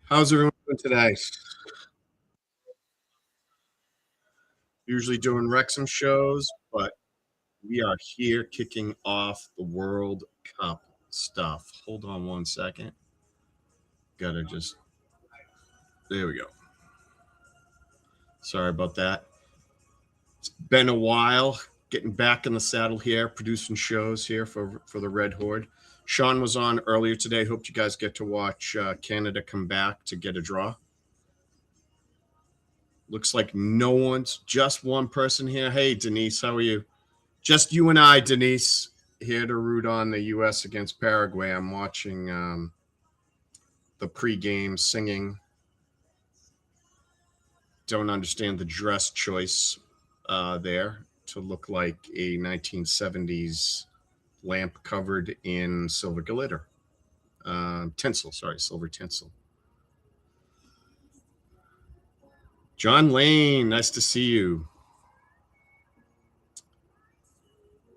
How's everyone doing today? Usually doing Wrexham shows, but we are here kicking off the World Cup stuff. Hold on one second. Gotta just, there we go. Sorry about that. It's been a while getting back in the saddle here, producing shows here for the Red Horde. Shaun was on earlier today. Hope you guys get to watch Canada come back to get a draw. Looks like no one's, just one person here. Hey, Denise, how are you? Just you and I, Denise, here to root on the U.S. against Paraguay. I'm watching the pregame singing. Don't understand the dress choice there to look like a 1970s lamp covered in silver glitter. Tinsel, sorry, silver tinsel. John Lane, nice to see you.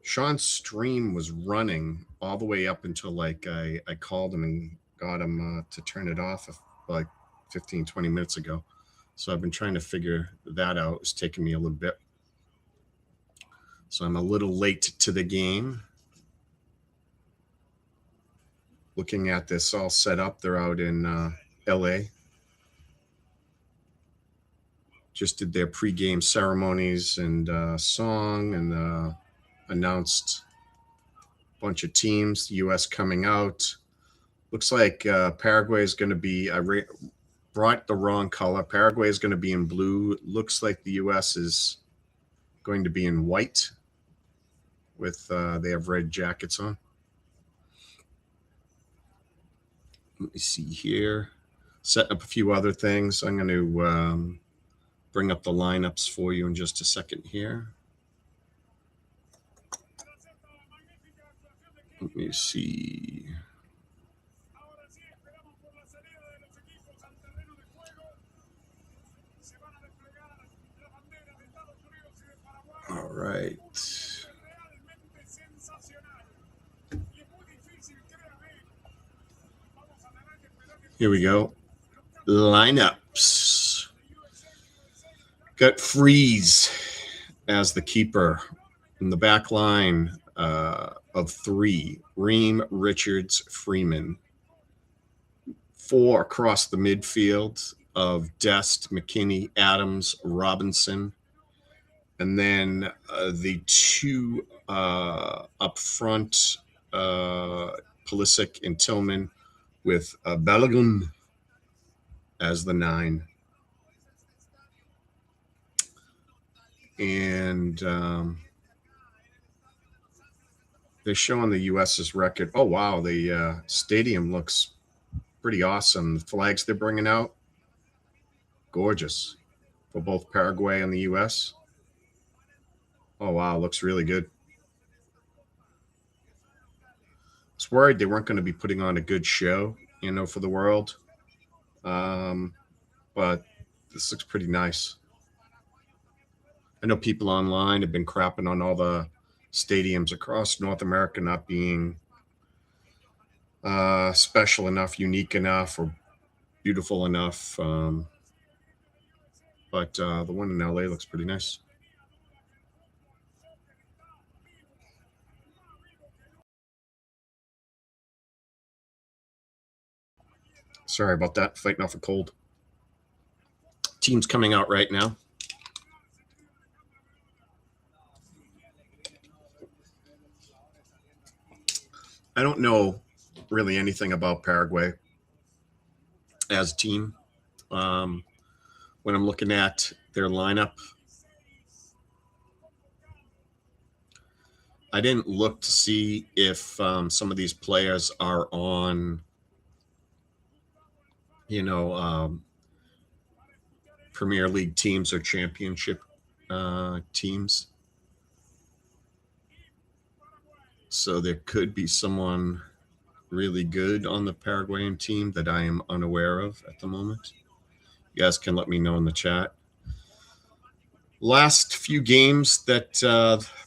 Shaun's stream was running all the way up until like I called him and got him to turn it off like 15, 20 minutes ago. So I've been trying to figure that out. It's taken me a little bit. So I'm a little late to the game. Looking at this all set up. They're out in LA. Just did their pregame ceremonies and song and announced a bunch of teams. The U.S. coming out. Looks like Paraguay is going to be. I brought the wrong color. Paraguay is going to be in blue. Looks like the U.S. is going to be in white. With they have red jackets on. Let me see here. Setting up a few other things. I'm going to bring up the lineups for you in just a second here. Let me see. All right. Here we go. Lineups. Got Freeze as the keeper in the back line of 3. Ream, Richards, Freeman. 4 across the midfield of Dest, McKinney, Adams, Robinson. And then the 2 up front, Pulisic and Tillman, with Balogun as the 9. And they're showing the U.S.'s record. Oh, wow. The stadium looks pretty awesome. The flags they're bringing out, gorgeous for both Paraguay and the U.S. Oh, wow. Looks really good. I was worried they weren't going to be putting on a good show, for the world. But this looks pretty nice. I know people online have been crapping on all the stadiums across North America not being special enough, unique enough, or beautiful enough. But the one in LA looks pretty nice. Sorry about that. Fighting off a cold. Team's coming out right now. I don't know really anything about Paraguay as a team. When I'm looking at their lineup, I didn't look to see if some of these players are on, Premier League teams or championship teams. So there could be someone really good on the Paraguayan team that I am unaware of at the moment. You guys can let me know in the chat. Last few games that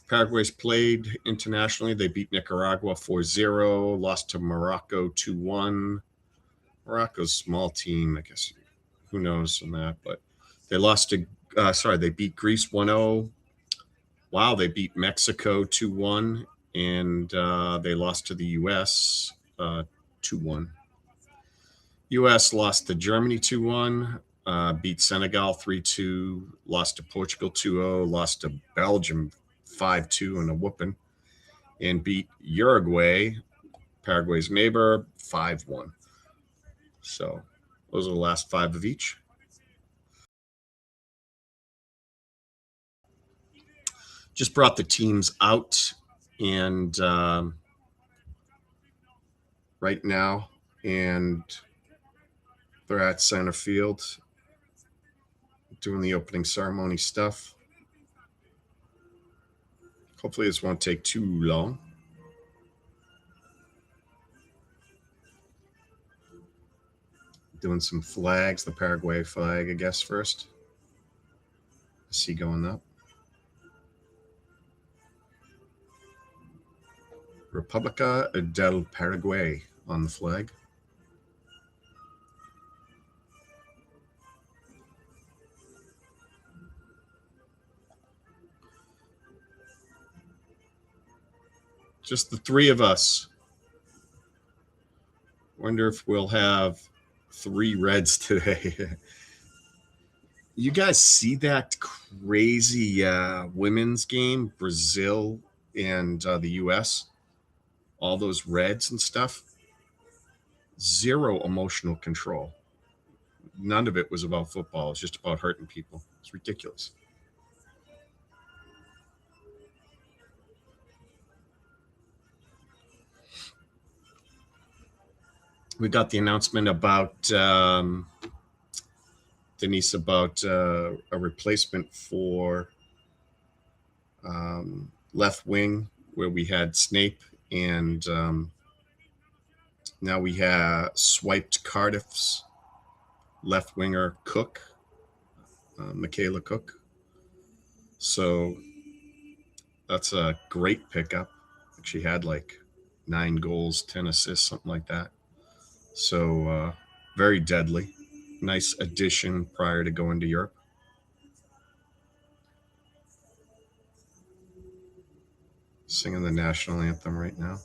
Paraguay's played internationally, they beat Nicaragua 4-0, lost to Morocco 2-1, Morocco's small team, I guess. Who knows on that? But they lost to, they beat Greece 1-0. Wow, they beat Mexico 2-1. And they lost to the U.S. 2-1. U.S. lost to Germany 2-1. Beat Senegal 3-2. Lost to Portugal 2-0. Lost to Belgium 5-2 in a whooping. And beat Uruguay, Paraguay's neighbor, 5-1. So those are the last 5 of each. Just brought the teams out, and right now, and they're at center field doing the opening ceremony stuff. Hopefully this won't take too long. Doing some flags, the Paraguay flag, I guess, first. I see going up. República del Paraguay on the flag. Just the 3 of us. Wonder if we'll have 3 Reds today. You guys see that crazy women's game, Brazil and the U.S.? All those Reds and stuff. 0 emotional control. None of it was about football. It's just about hurting people. It's ridiculous. We got the announcement about Denise about a replacement for left wing, where we had Snape, and now we have swiped Cardiff's left winger Cook, Michaela Cook. So that's a great pickup. She had like 9 goals, 10 assists, something like that. So very deadly. Nice addition prior to going to Europe. Singing the national anthem right now.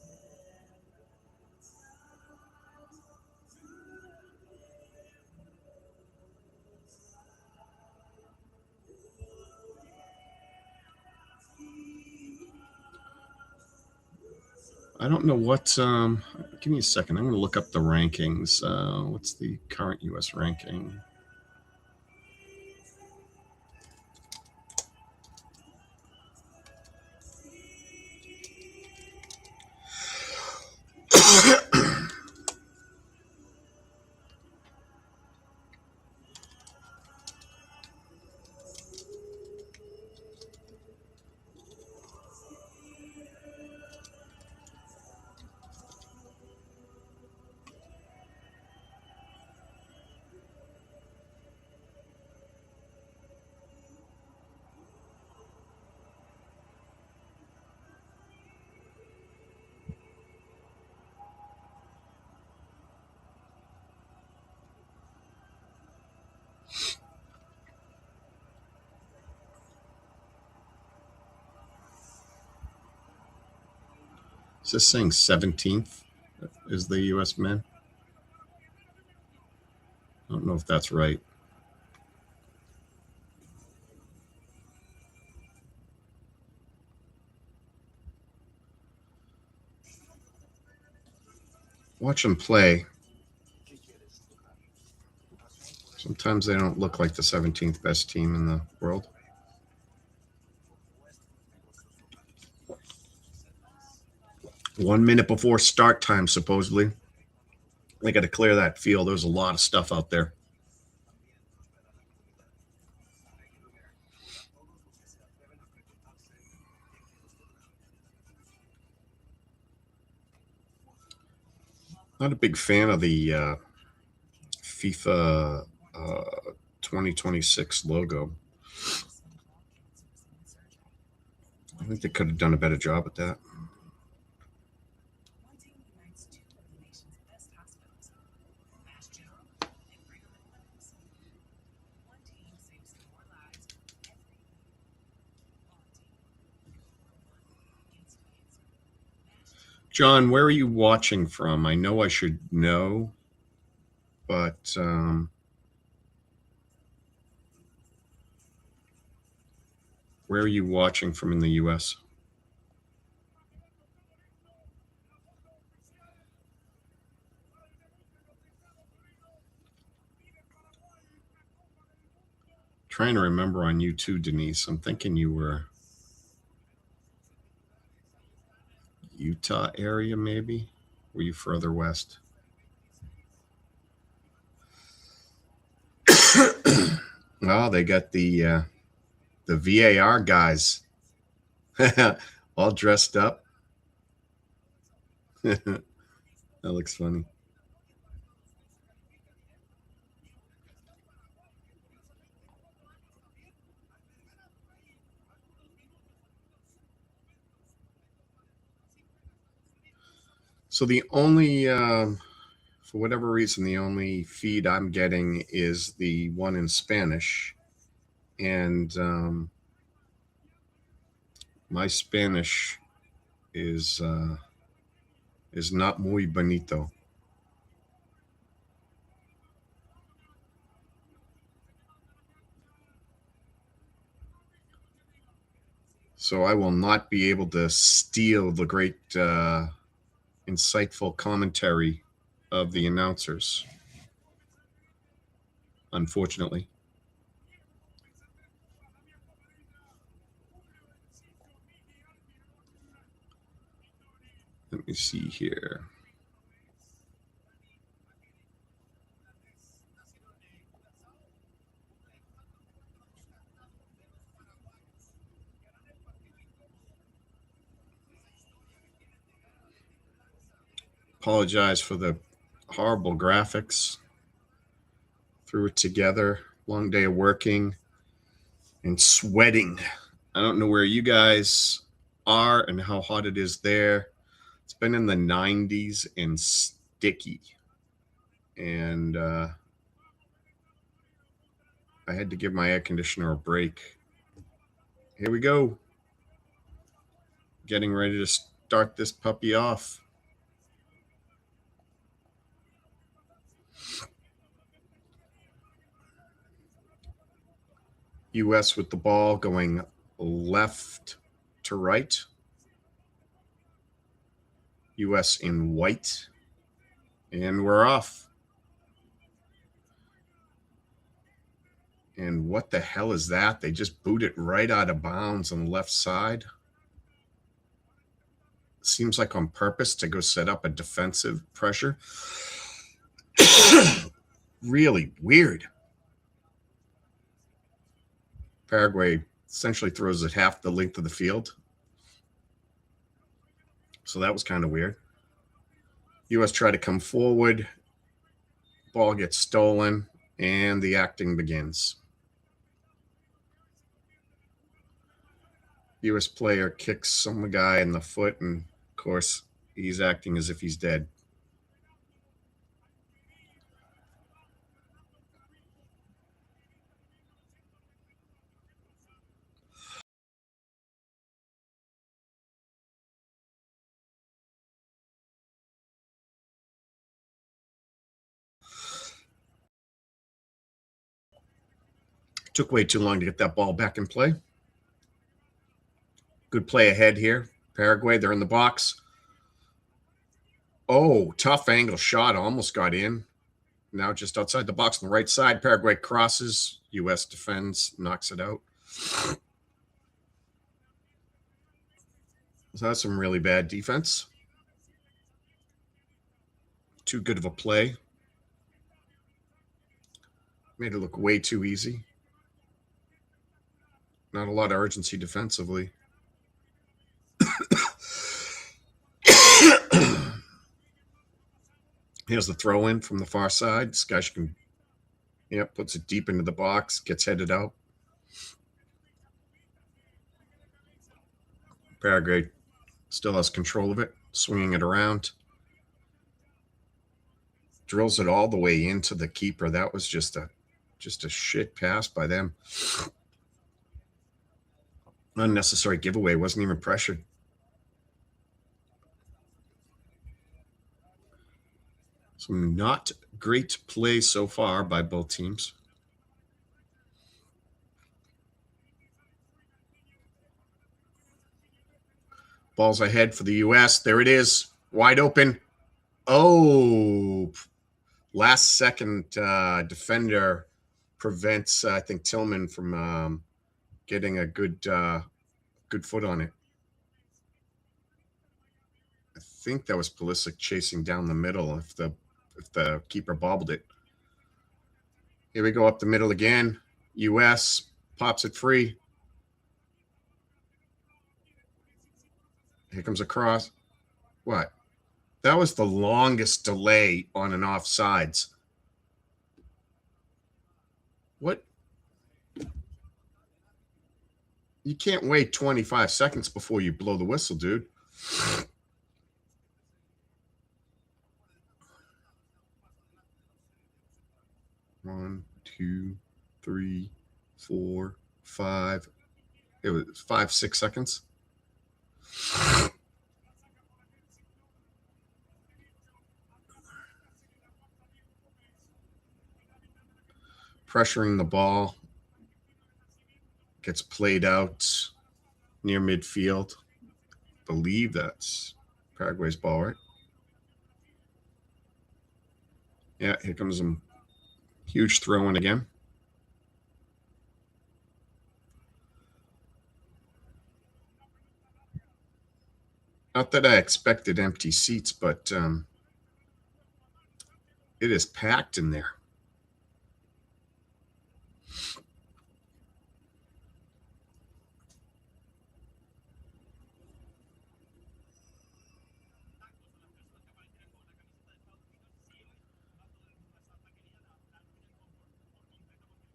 I don't know what. Give me a second. I'm going to look up the rankings. What's the current U.S. ranking? Is this saying 17th is the U.S. men? I don't know if that's right. Watch them play. Sometimes they don't look like the 17th best team in the world. One minute before start time, supposedly. They got to clear that field. There's a lot of stuff out there. Not a big fan of the FIFA 2026 logo. I think they could have done a better job at that. John, where are you watching from? I know I should know, but where are you watching from in the U.S.? Trying to remember on you too, Denise. I'm thinking you were Utah area, maybe? Were you further west? Well, they got the VAR guys all dressed up. That looks funny. So the only, for whatever reason, the only feed I'm getting is the one in Spanish, and my Spanish is not muy bonito. So I will not be able to steal the great, insightful commentary of the announcers, unfortunately. Let me see here. Apologize for the horrible graphics. Threw it together. Long day of working and sweating. I don't know where you guys are and how hot it is there. It's been in the 90s and sticky. And I had to give my air conditioner a break. Here we go. Getting ready to start this puppy off. US with the ball going left to right. US in white. And we're off. And what the hell is that? They just boot it right out of bounds on the left side. Seems like on purpose to go set up a defensive pressure. Really weird. Paraguay essentially throws it half the length of the field. So that was kind of weird. US try to come forward. Ball gets stolen, and the acting begins. US player kicks some guy in the foot, and of course, he's acting as if he's dead. Took way too long to get that ball back in play. Good play ahead here. Paraguay, they're in the box. Oh, tough angle shot. Almost got in. Now just outside the box on the right side. Paraguay crosses. US defends, knocks it out. So that's some really bad defense. Too good of a play. Made it look way too easy. Not a lot of urgency defensively. Here's the throw in from the far side. This guy can, puts it deep into the box, gets headed out. Paraguay still has control of it, swinging it around. Drills it all the way into the keeper. That was just a shit pass by them. Unnecessary giveaway. Wasn't even pressured. Some not great play so far by both teams. Ball's ahead for the U.S. There it is. Wide open. Oh, last second defender prevents, I think, Tillman from getting a good foot on it. I think that was Pulisic chasing down the middle if the keeper bobbled it. Here we go up the middle again. U.S. pops it free. Here comes a cross. What? That was the longest delay on an offsides. What? You can't wait 25 seconds before you blow the whistle, dude. One, two, three, 4, 5. It was 5, 6 seconds. Pressuring the ball. Gets played out near midfield. I believe that's Paraguay's ball, right? Yeah, here comes a huge throw in again. Not that I expected empty seats, but it is packed in there.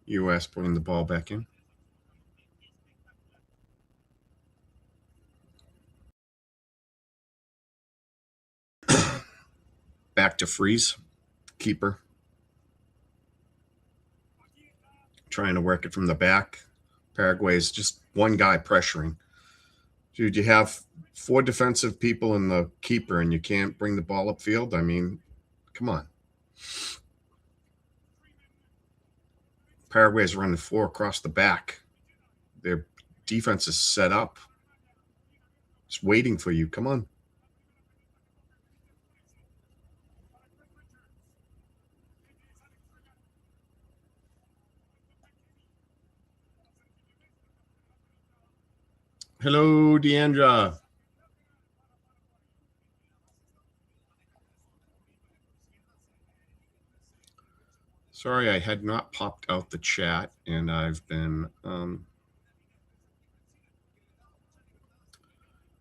U.S. putting the ball back in. Back to freeze. Keeper. Trying to work it from the back. Paraguay is just one guy pressuring. Dude, you have 4 defensive people in the keeper and you can't bring the ball upfield? I mean, come on. Paraguay is running 4 across the back. Their defense is set up. Just waiting for you. Come on. Hello, Diandra. Sorry, I had not popped out the chat, and I've been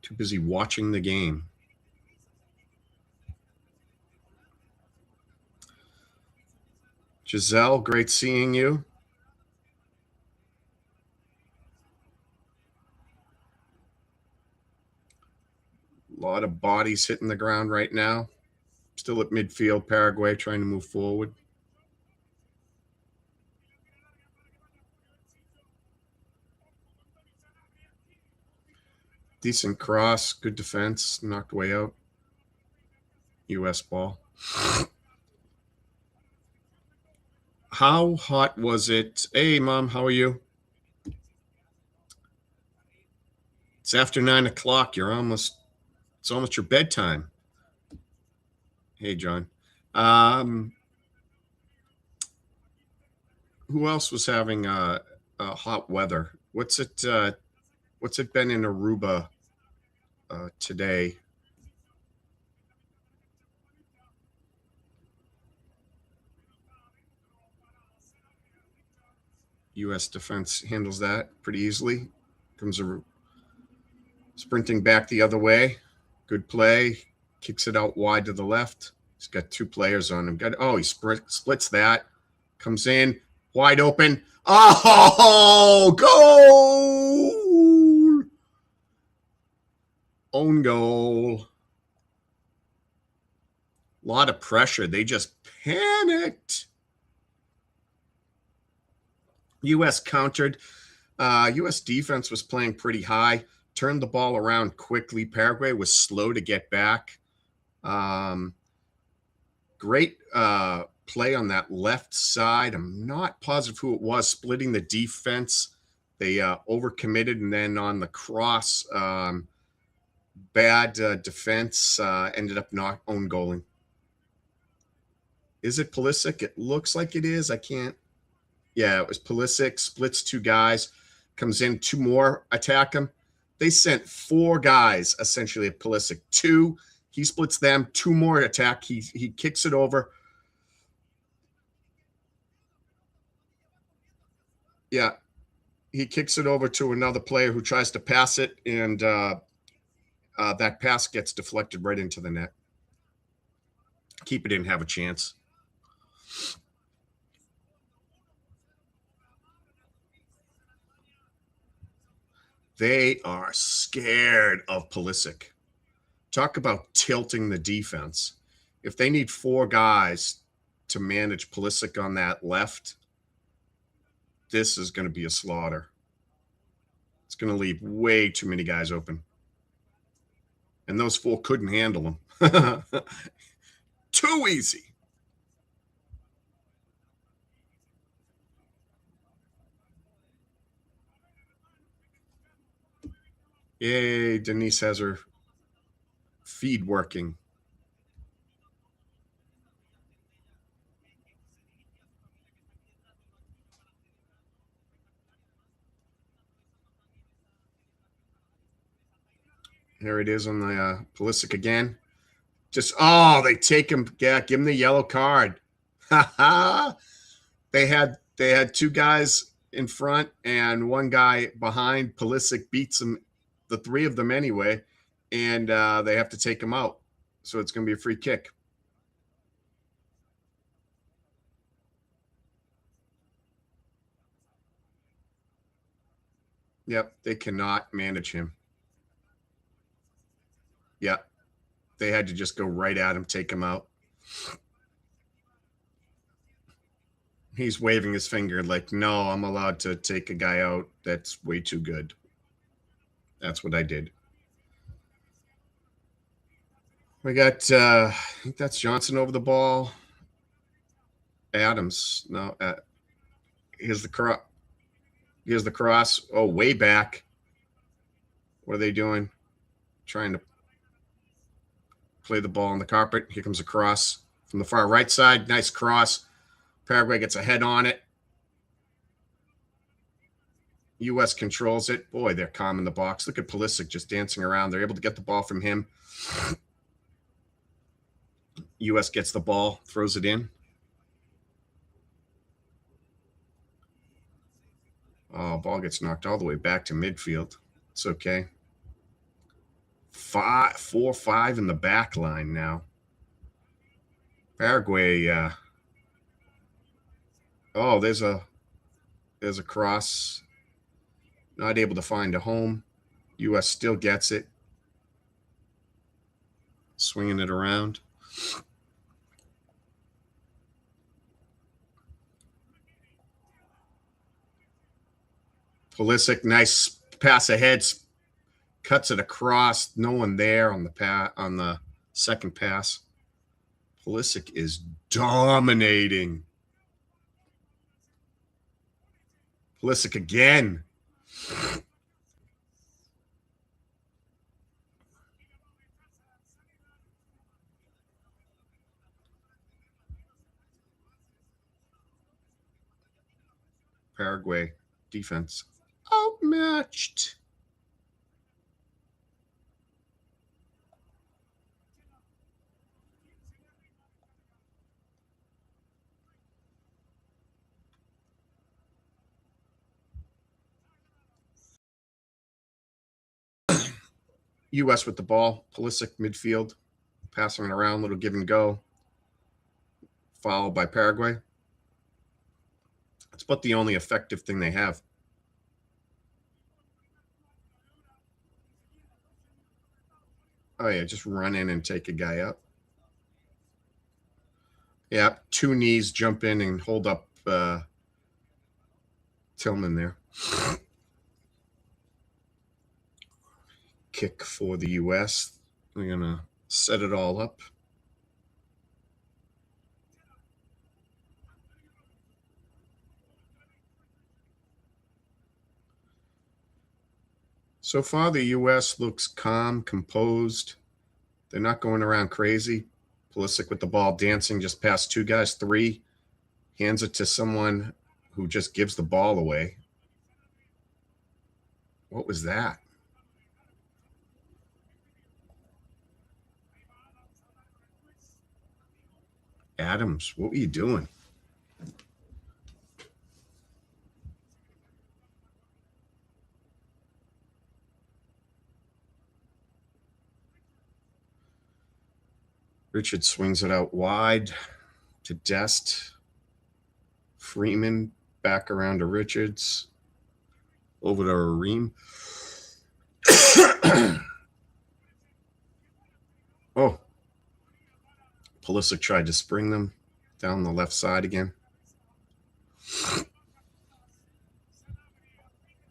too busy watching the game. Giselle, great seeing you. A lot of bodies hitting the ground right now. Still at midfield, Paraguay trying to move forward. Decent cross, good defense, knocked way out. U.S. ball. How hot was it? Hey, Mom, how are you? It's after 9 o'clock. It's almost your bedtime. Hey, John. Who else was having hot weather? What's it been in Aruba today? U.S. defense handles that pretty easily. Comes sprinting back the other way. Good play. Kicks it out wide to the left. He's got 2 players on him. He splits that. Comes in. Wide open. Oh, goal! Own goal. A lot of pressure. They just panicked. U.S. countered. U.S. defense was playing pretty high. Turned the ball around quickly. Paraguay was slow to get back. Good Great play on that left side. I'm not positive who it was, splitting the defense. They overcommitted, and then on the cross, bad defense, ended up not own goaling. Is it Pulisic? It looks like it is. I can't. Yeah, it was Pulisic, splits two guys, comes in, two more attack him. They sent four guys, essentially, at Pulisic. Two, he splits them, two more attack. He kicks it over. Yeah, he kicks it over to another player who tries to pass it, and that pass gets deflected right into the net. Keeper didn't have a chance. They are scared of Pulisic. Talk about tilting the defense. If they need four guys to manage Pulisic on that left, this is going to be a slaughter. It's going to leave way too many guys open. And those four couldn't handle him. Too easy. Yay, Denise has her feed working. Here it is on the Pulisic again. Just, they take him. Yeah, give him the yellow card. They had two guys in front and one guy behind. Pulisic beats them, the three of them anyway, and they have to take him out. So it's going to be a free kick. Yep, they cannot manage him. Yep, they had to just go right at him, take him out. He's waving his finger like, no, I'm allowed to take a guy out. That's way too good. That's what I did. We got, I think that's Johnson over the ball. Adams. No, here's the cross. Here's the cross. Oh, way back. What are they doing? Trying to play the ball on the carpet. Here comes a cross from the far right side. Nice cross. Paraguay gets a head on it. U.S. controls it. Boy, they're calm in the box. Look at Pulisic just dancing around. They're able to get the ball from him. U.S. gets the ball, throws it in. Oh, ball gets knocked all the way back to midfield. It's okay. 4-5 in the back line now. Paraguay. There's a cross. Not able to find a home. U.S. still gets it. Swinging it around. Pulisic, nice pass ahead, cuts it across. No one there on the second pass. Pulisic is dominating. Pulisic again. Paraguay defense outmatched. U.S. with the ball. Pulisic midfield, passing it around, little give and go. Followed by Paraguay. That's about the only effective thing they have. Oh, yeah, just run in and take a guy up. Yeah, two knees, jump in and hold up Tillman there. Kick for the U.S. They're going to set it all up. So far, the U.S. looks calm, composed. They're not going around crazy. Pulisic with the ball, dancing just past two guys, three. Hands it to someone who just gives the ball away. What was that? Adams, what were you doing? Richard swings it out wide to Dest. Freeman back around to Richards. Over to Reem. Oh. Pulisic tried to spring them down the left side again.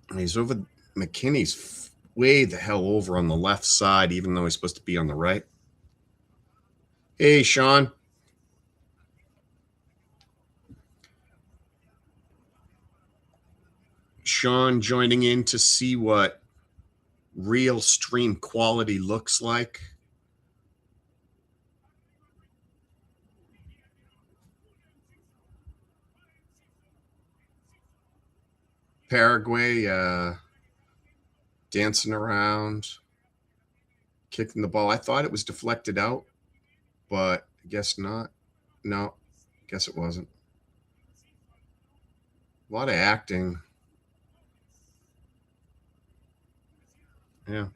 And he's over. McKinney's way the hell over on the left side, even though he's supposed to be on the right. Hey, Shaun. Shaun joining in to see what real stream quality looks like. Paraguay dancing around, kicking the ball. I thought it was deflected out, but I guess not. No, guess it wasn't. A lot of acting. Yeah.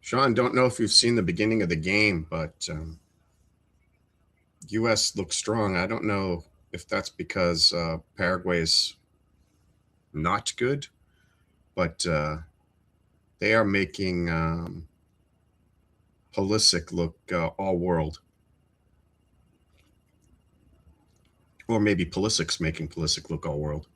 Shaun, don't know if you've seen the beginning of the game, but U.S. looks strong. I don't know if that's because Paraguay is not good, but they are making Pulisic look all world. Or maybe Pulisic's making Pulisic look all world.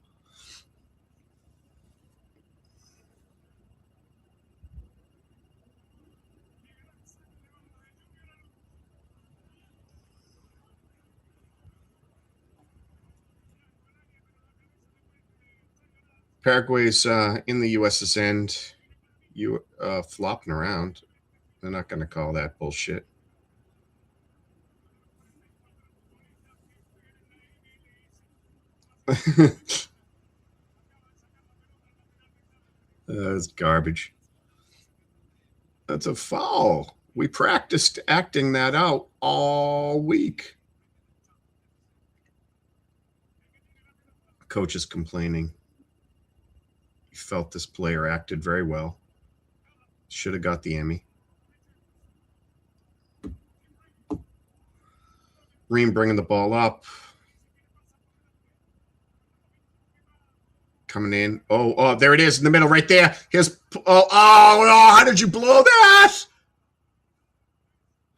Paraguay's in the U.S.'s end. You flopping around. They're not going to call that bullshit. That's garbage. That's a foul. We practiced acting that out all week. Coach is complaining. He felt this player acted very well. Should have got the Emmy. Reem bringing the ball up. Coming in. Oh, there it is in the middle right there. No, how did you blow that?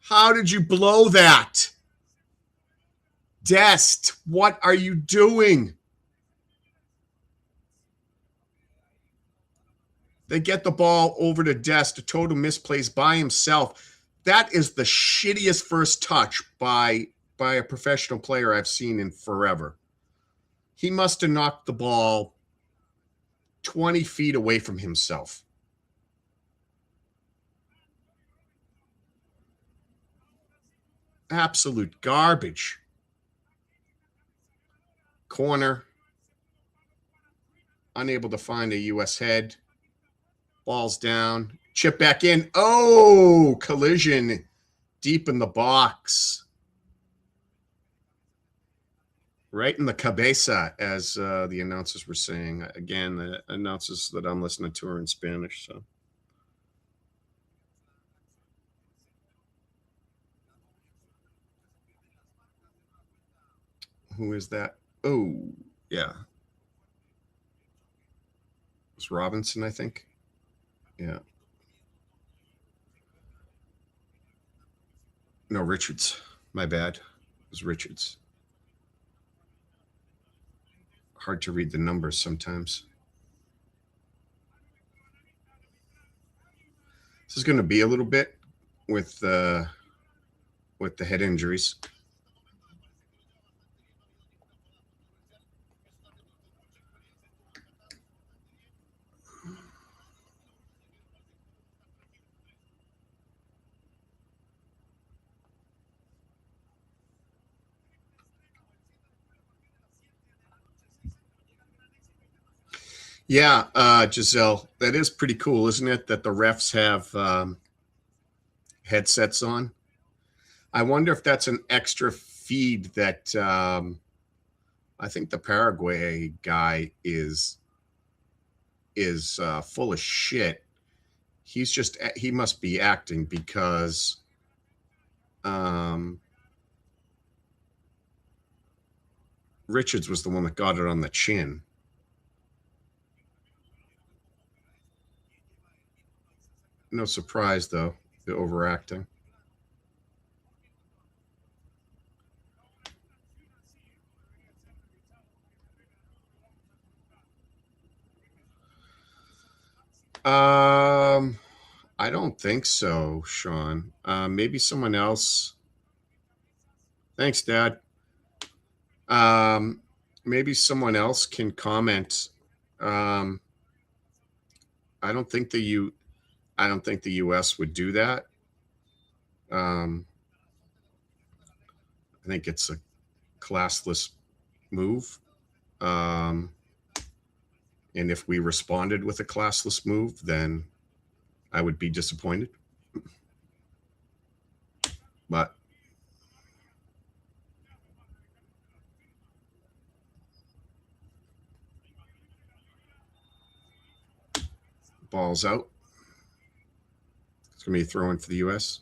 How did you blow that? Dest, what are you doing? They get the ball over to Dest, a total misplays by himself. That is the shittiest first touch by a professional player I've seen in forever. He must have knocked the ball 20 feet away from himself. Absolute garbage. Corner. Unable to find a U.S. head. Ball's down. Chip back in. Oh, collision deep in the box. Right in the cabeza, as the announcers were saying. Again, the announcers that I'm listening to are in Spanish, so. Who is that? Oh, yeah. It's Robinson, I think. Yeah. No, Richards. My bad. It was Richards. Hard to read the numbers sometimes. This is going to be a little bit with the head injuries. Yeah, Giselle, that is pretty cool, isn't it? That the refs have headsets on. I wonder if that's an extra feed that I think the Paraguay guy is full of shit. He must be acting because Richards was the one that got it on the chin. No surprise, though, the overacting. I don't think so, Shaun. Maybe someone else. Thanks, Dad. Maybe someone else can comment. I don't think the U.S. would do that. I think it's a classless move. And if we responded with a classless move, then I would be disappointed. But ball's out. It's going to be a throw in for the U.S.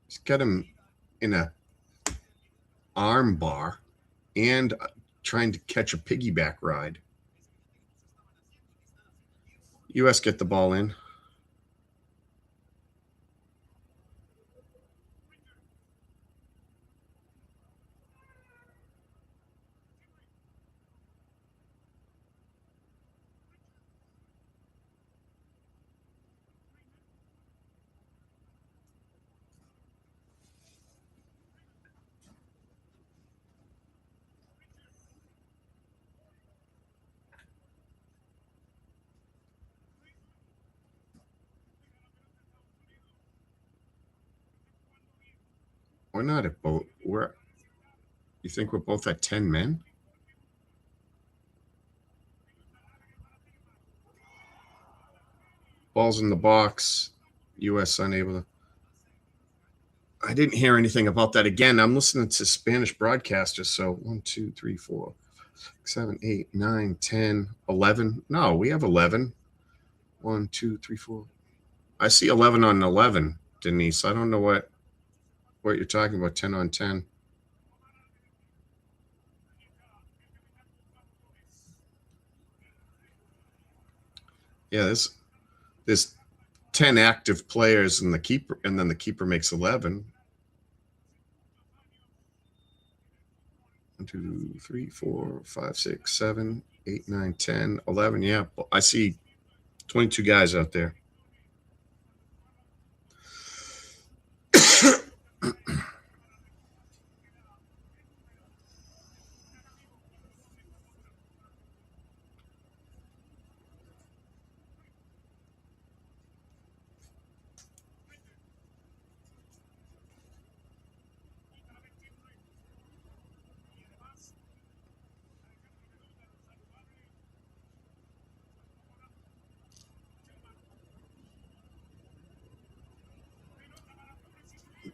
He's got him in a arm bar and trying to catch a piggyback ride. U.S. get the ball in. We're not at both. You think we're both at 10 men? Ball's in the box. U.S. unable to. I didn't hear anything about that. Again, I'm listening to Spanish broadcasters. So 1, 2, 3, 4, 5, 6, 7, 8, 9, 10, 11. No, we have 11. 1, 2, 3, 4. I see 11 on 11, Denise. I don't know what you're talking about, 10 on 10. Yeah, there's 10 active players and the keeper, and then the keeper makes 11. 1, 2, 3, 4, 5, 6, 7, 8, 9, 10, 11. Yeah, I see 22 guys out there.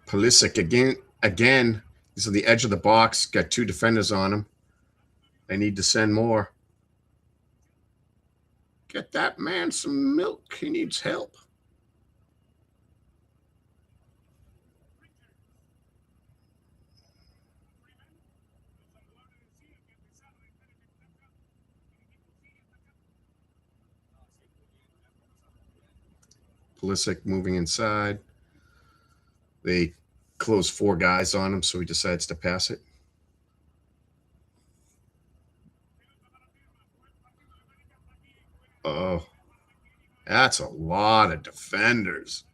Pulisic again. He's on the edge of the box. Got 2 defenders on him. They need to send more. Get that man some milk. He needs help. Pulisic moving inside. They close 4 guys on him, so he decides to pass it. Oh, that's a lot of defenders.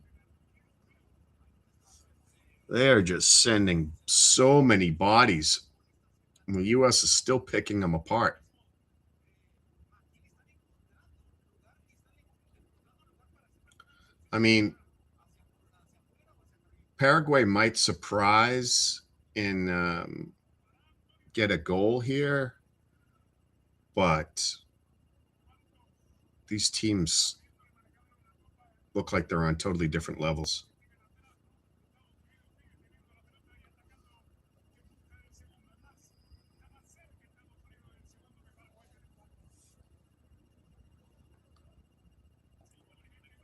They're just sending so many bodies. And the U.S. is still picking them apart. I mean, Paraguay might surprise and get a goal here, but these teams look like they're on totally different levels.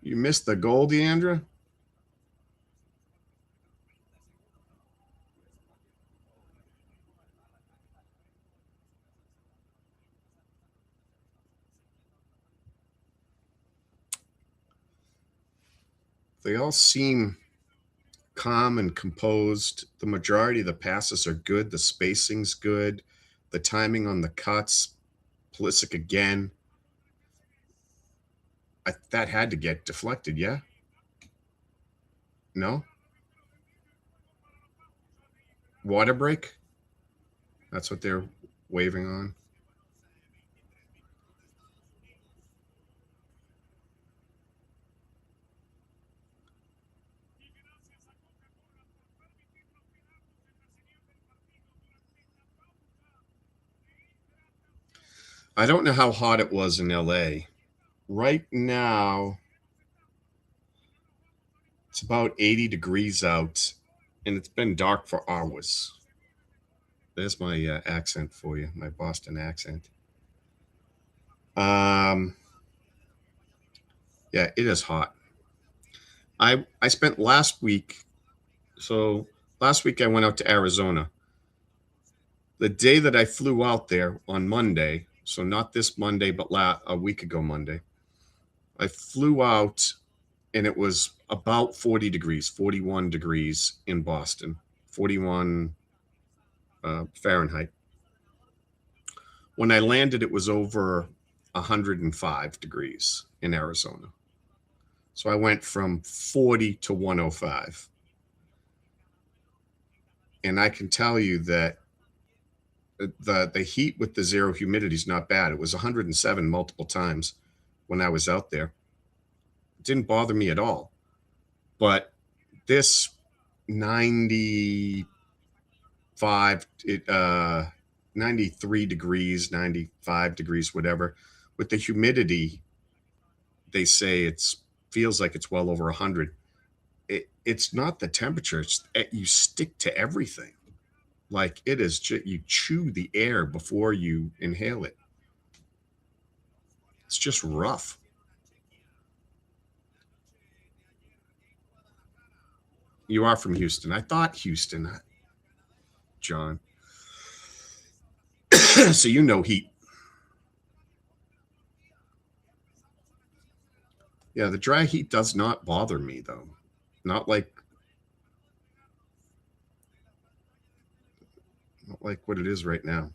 You missed the goal, Diandra? They all seem calm and composed. The majority of the passes are good. The spacing's good. The timing on the cuts. Pulisic again. That had to get deflected, yeah? No? Water break? That's what they're waving on. I don't know how hot it was in LA. Right now, it's about 80 degrees out, and it's been dark for hours. There's my accent for you, my Boston accent. Um, yeah, it is hot. I spent last week. So last week I went out to Arizona. The day that I flew out there on Monday, so not this Monday, but a week ago Monday, I flew out and it was about 40 degrees, 41 degrees in Boston, 41 Fahrenheit. When I landed, it was over 105 degrees in Arizona. So I went from 40 to 105. And I can tell you that the heat with the zero humidity is not bad. It was 107 multiple times when I was out there. It didn't bother me at all. But this 95, 93 degrees, 95 degrees, whatever, with the humidity, they say it feels like it's well over 100. It's not the temperature. You stick to everything. Like it is, you chew the air before you inhale it. It's just rough. You are from Houston. I thought Houston, John. So you know heat. Yeah, the dry heat does not bother me though. Not like what it is right now.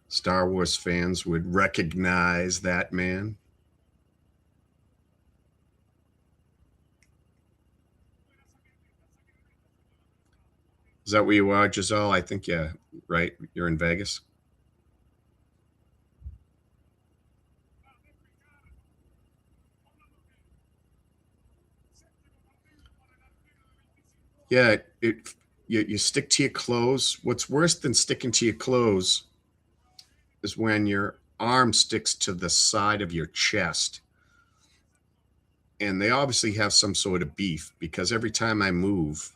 Star Wars fans would recognize that man. Is that where you are, Giselle? I think, yeah, right? You're in Vegas. Yeah, you stick to your clothes. What's worse than sticking to your clothes is when your arm sticks to the side of your chest. And they obviously have some sort of beef because every time I move,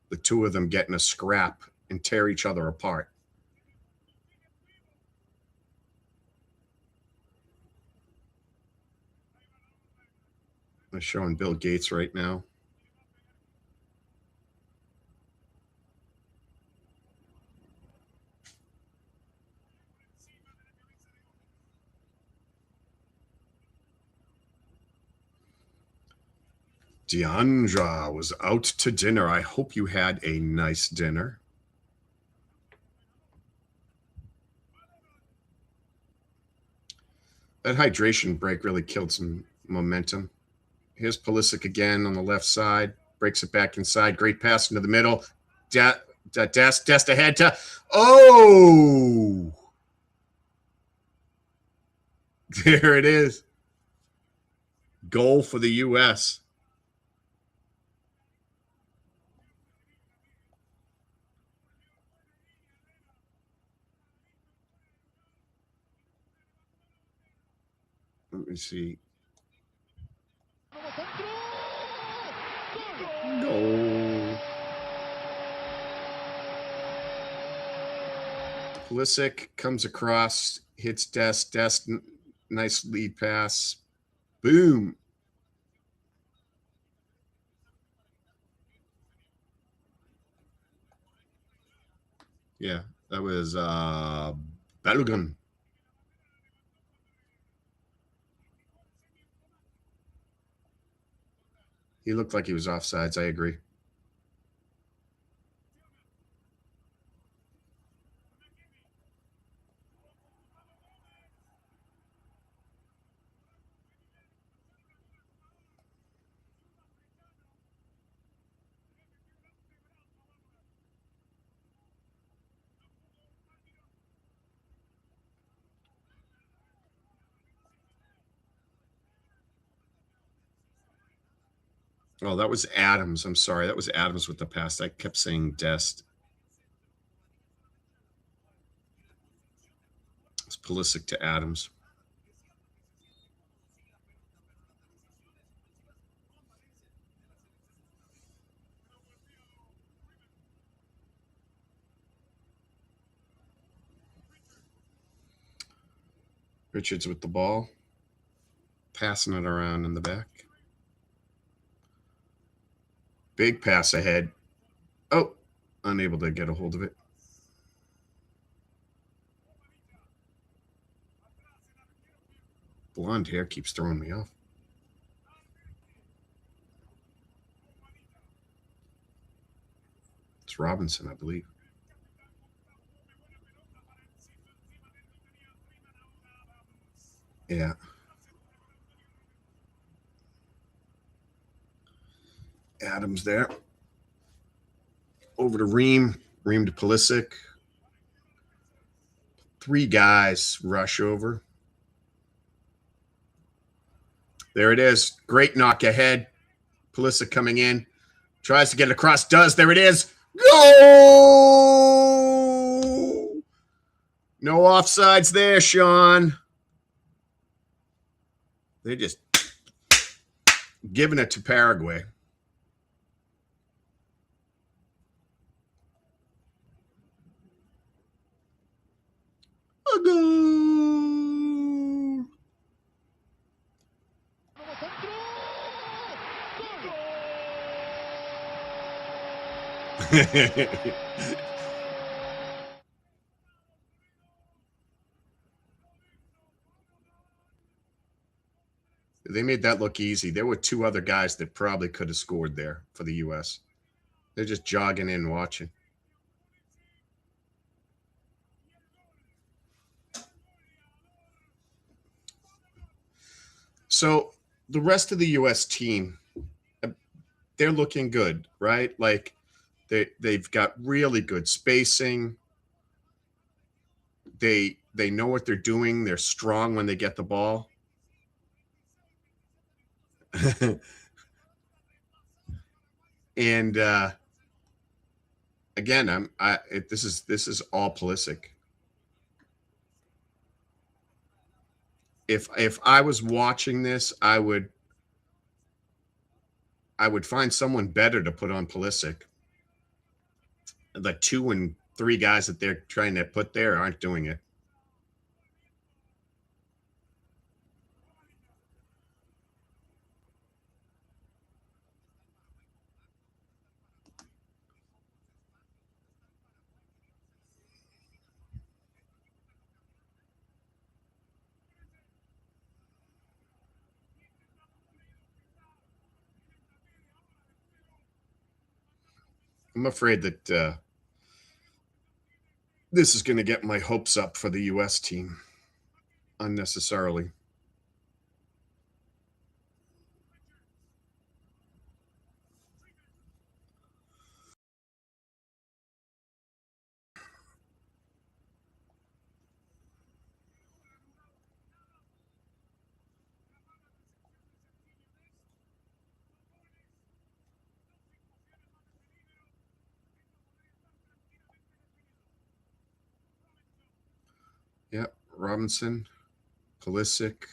the two of them get in a scrap and tear each other apart. I'm showing Bill Gates right now. Diandra was out to dinner. I hope you had a nice dinner. That hydration break really killed some momentum. Here's Pulisic again on the left side. Breaks it back inside. Great pass into the middle. Dest ahead to... Oh! There it is. Goal for the U.S. Let me see. Goal. Pulisic comes across, hits Dest. Nice lead pass. Boom. Yeah, that was Balogun. He looked like he was offsides. I agree. Oh, that was Adams. I'm sorry. That was Adams with the pass. I kept saying Dest. It's Pulisic to Adams. Richards with the ball. Passing it around in the back. Big pass ahead. Oh, unable to get a hold of it. Blonde hair keeps throwing me off. It's Robinson, I believe. Yeah. Adams there. Over to Ream. Ream to Pulisic. 3 guys rush over. There it is. Great knock ahead. Pulisic coming in. Tries to get it across. Does. There it is. Goal! No offsides there, Shaun. They're just giving it to Paraguay. A goal! They made that look easy. There were 2 other guys that probably could have scored there for the U.S. They're just jogging in watching. So the rest of the U.S. team, they're looking good, right? Like they've got really good spacing. They know what they're doing. They're strong when they get the ball. And again, this is all Pulisic. If I was watching this, I would find someone better to put on Pulisic. The 2 and 3 guys that they're trying to put there aren't doing it. I'm afraid that this is going to get my hopes up for the U.S. team unnecessarily. Yep, Robinson, Pulisic.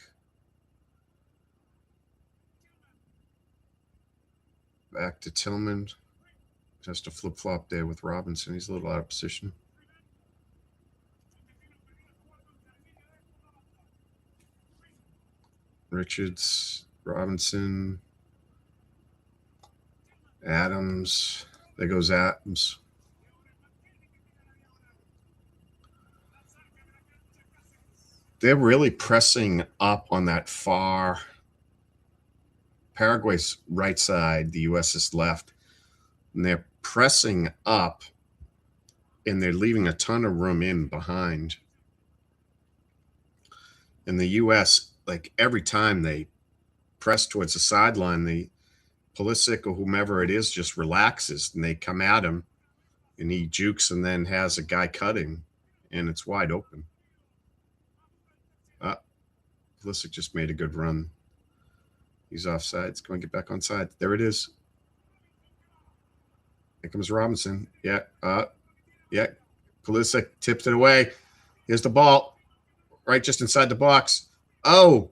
Back to Tillman. Just a flip-flop there with Robinson. He's a little out of position. Richards, Robinson, Adams. There goes Adams. They're really pressing up on that far Paraguay's right side, the U.S.'s left, and they're pressing up, and they're leaving a ton of room in behind. And the U.S., like every time they press towards the sideline, the Pulisic or whomever it is just relaxes, and they come at him, and he jukes and then has a guy cutting, and it's wide open. Pulisic just made a good run. He's offside. It's going to get back on side. There it is. Here comes Robinson. Yeah. Pulisic tips it away. Here's the ball. Right just inside the box. Oh,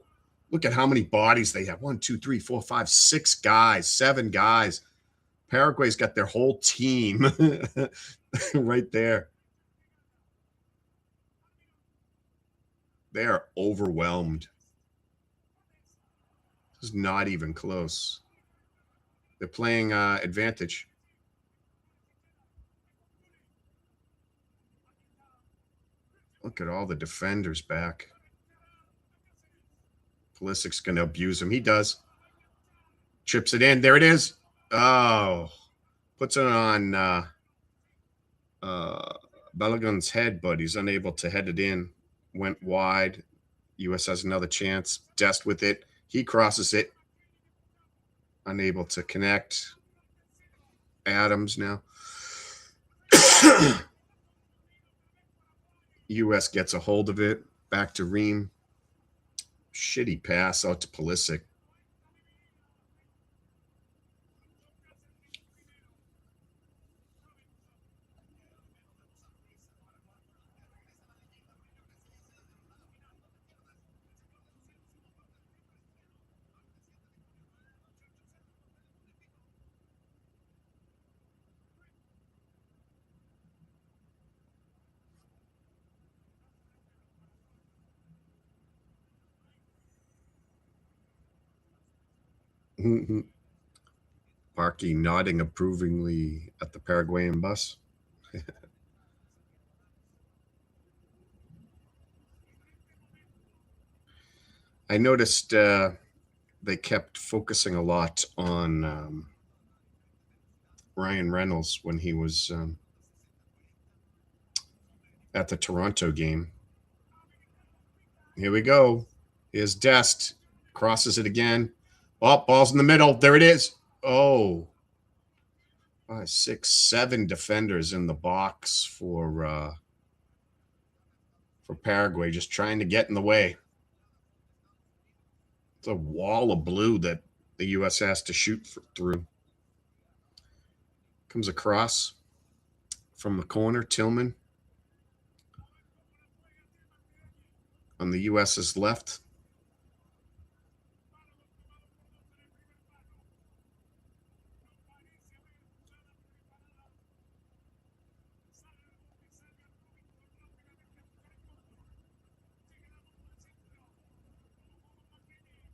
look at how many bodies they have. 1, 2, 3, 4, 5, 6 guys, 7 guys. Paraguay's got their whole team right there. They are overwhelmed. This is not even close. They're playing advantage. Look at all the defenders back. Pulisic's going to abuse him. He does. Chips it in. There it is. Oh. Puts it on Balogun's head, but he's unable to head it in. Went wide. U.S. has another chance. Dest with it. He crosses it. Unable to connect. Adams now. U.S. gets a hold of it. Back to Ream. Shitty pass out to Pulisic. Parky nodding approvingly at the Paraguayan bus. I noticed they kept focusing a lot on Ryan Reynolds when he was at the Toronto game. Here we go. Here's Dest. Crosses it again. Oh, ball's in the middle. There it is. Oh. 5, 6, 7 defenders in the box for Paraguay, just trying to get in the way. It's a wall of blue that the U.S. has to shoot through. Comes across from the corner, Tillman. On the U.S.'s left.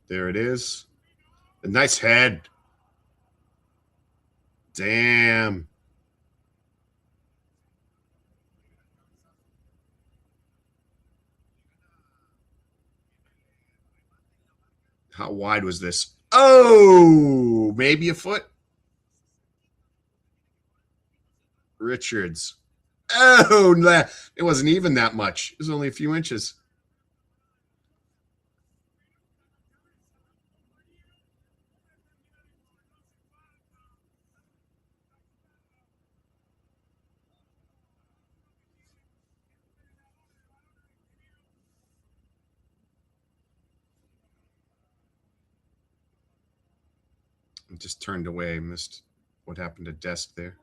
There it is. A nice head. Damn. How wide was this? Oh, maybe a foot. Richards. Oh, it wasn't even that much. It was only a few inches. I just turned away, missed what happened to Dest there.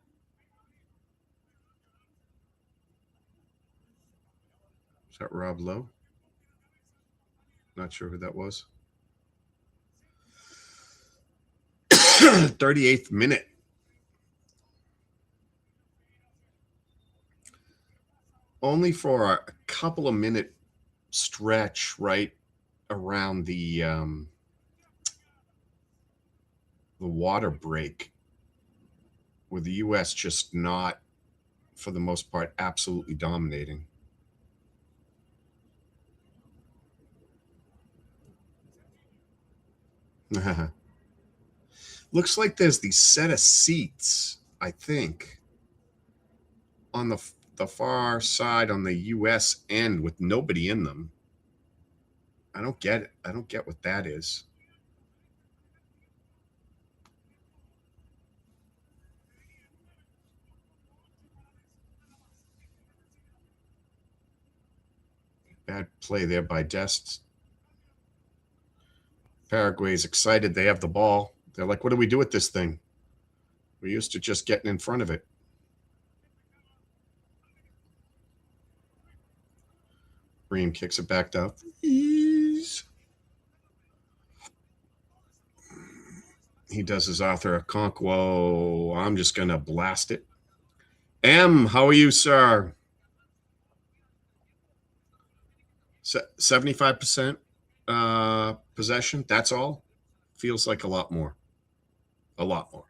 Is that Rob Lowe? Not sure who that was. 38th minute. Only for a couple of minute stretch right around the water break, with the U.S. just not, for the most part, absolutely dominating. Looks like there's these set of seats, I think, on the far side on the U.S. end with nobody in them. I don't get it. I don't get what that is. Bad play there by Dest. Paraguay's excited. They have the ball. They're like, what do we do with this thing? We're used to just getting in front of it. Bream kicks it back up. He does his Arthur Okonkwo. I'm just going to blast it. M, how are you, sir? 75% possession. That's all. Feels like a lot more. A lot more.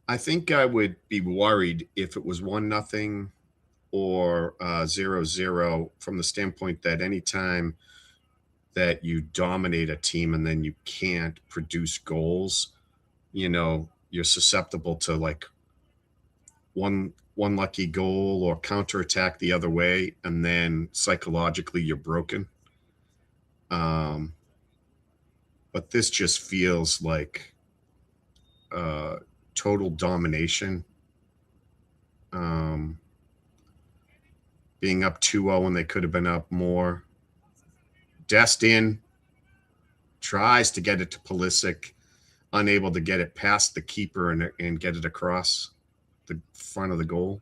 I think I would be worried if it was 1-0 or 0-0, from the standpoint that anytime that you dominate a team and then you can't produce goals, you're susceptible to like one lucky goal or counterattack the other way, and then psychologically you're broken. But this just feels like total domination. Being up 2-0 when they could have been up more. Destin tries to get it to Pulisic, unable to get it past the keeper and get it across the front of the goal.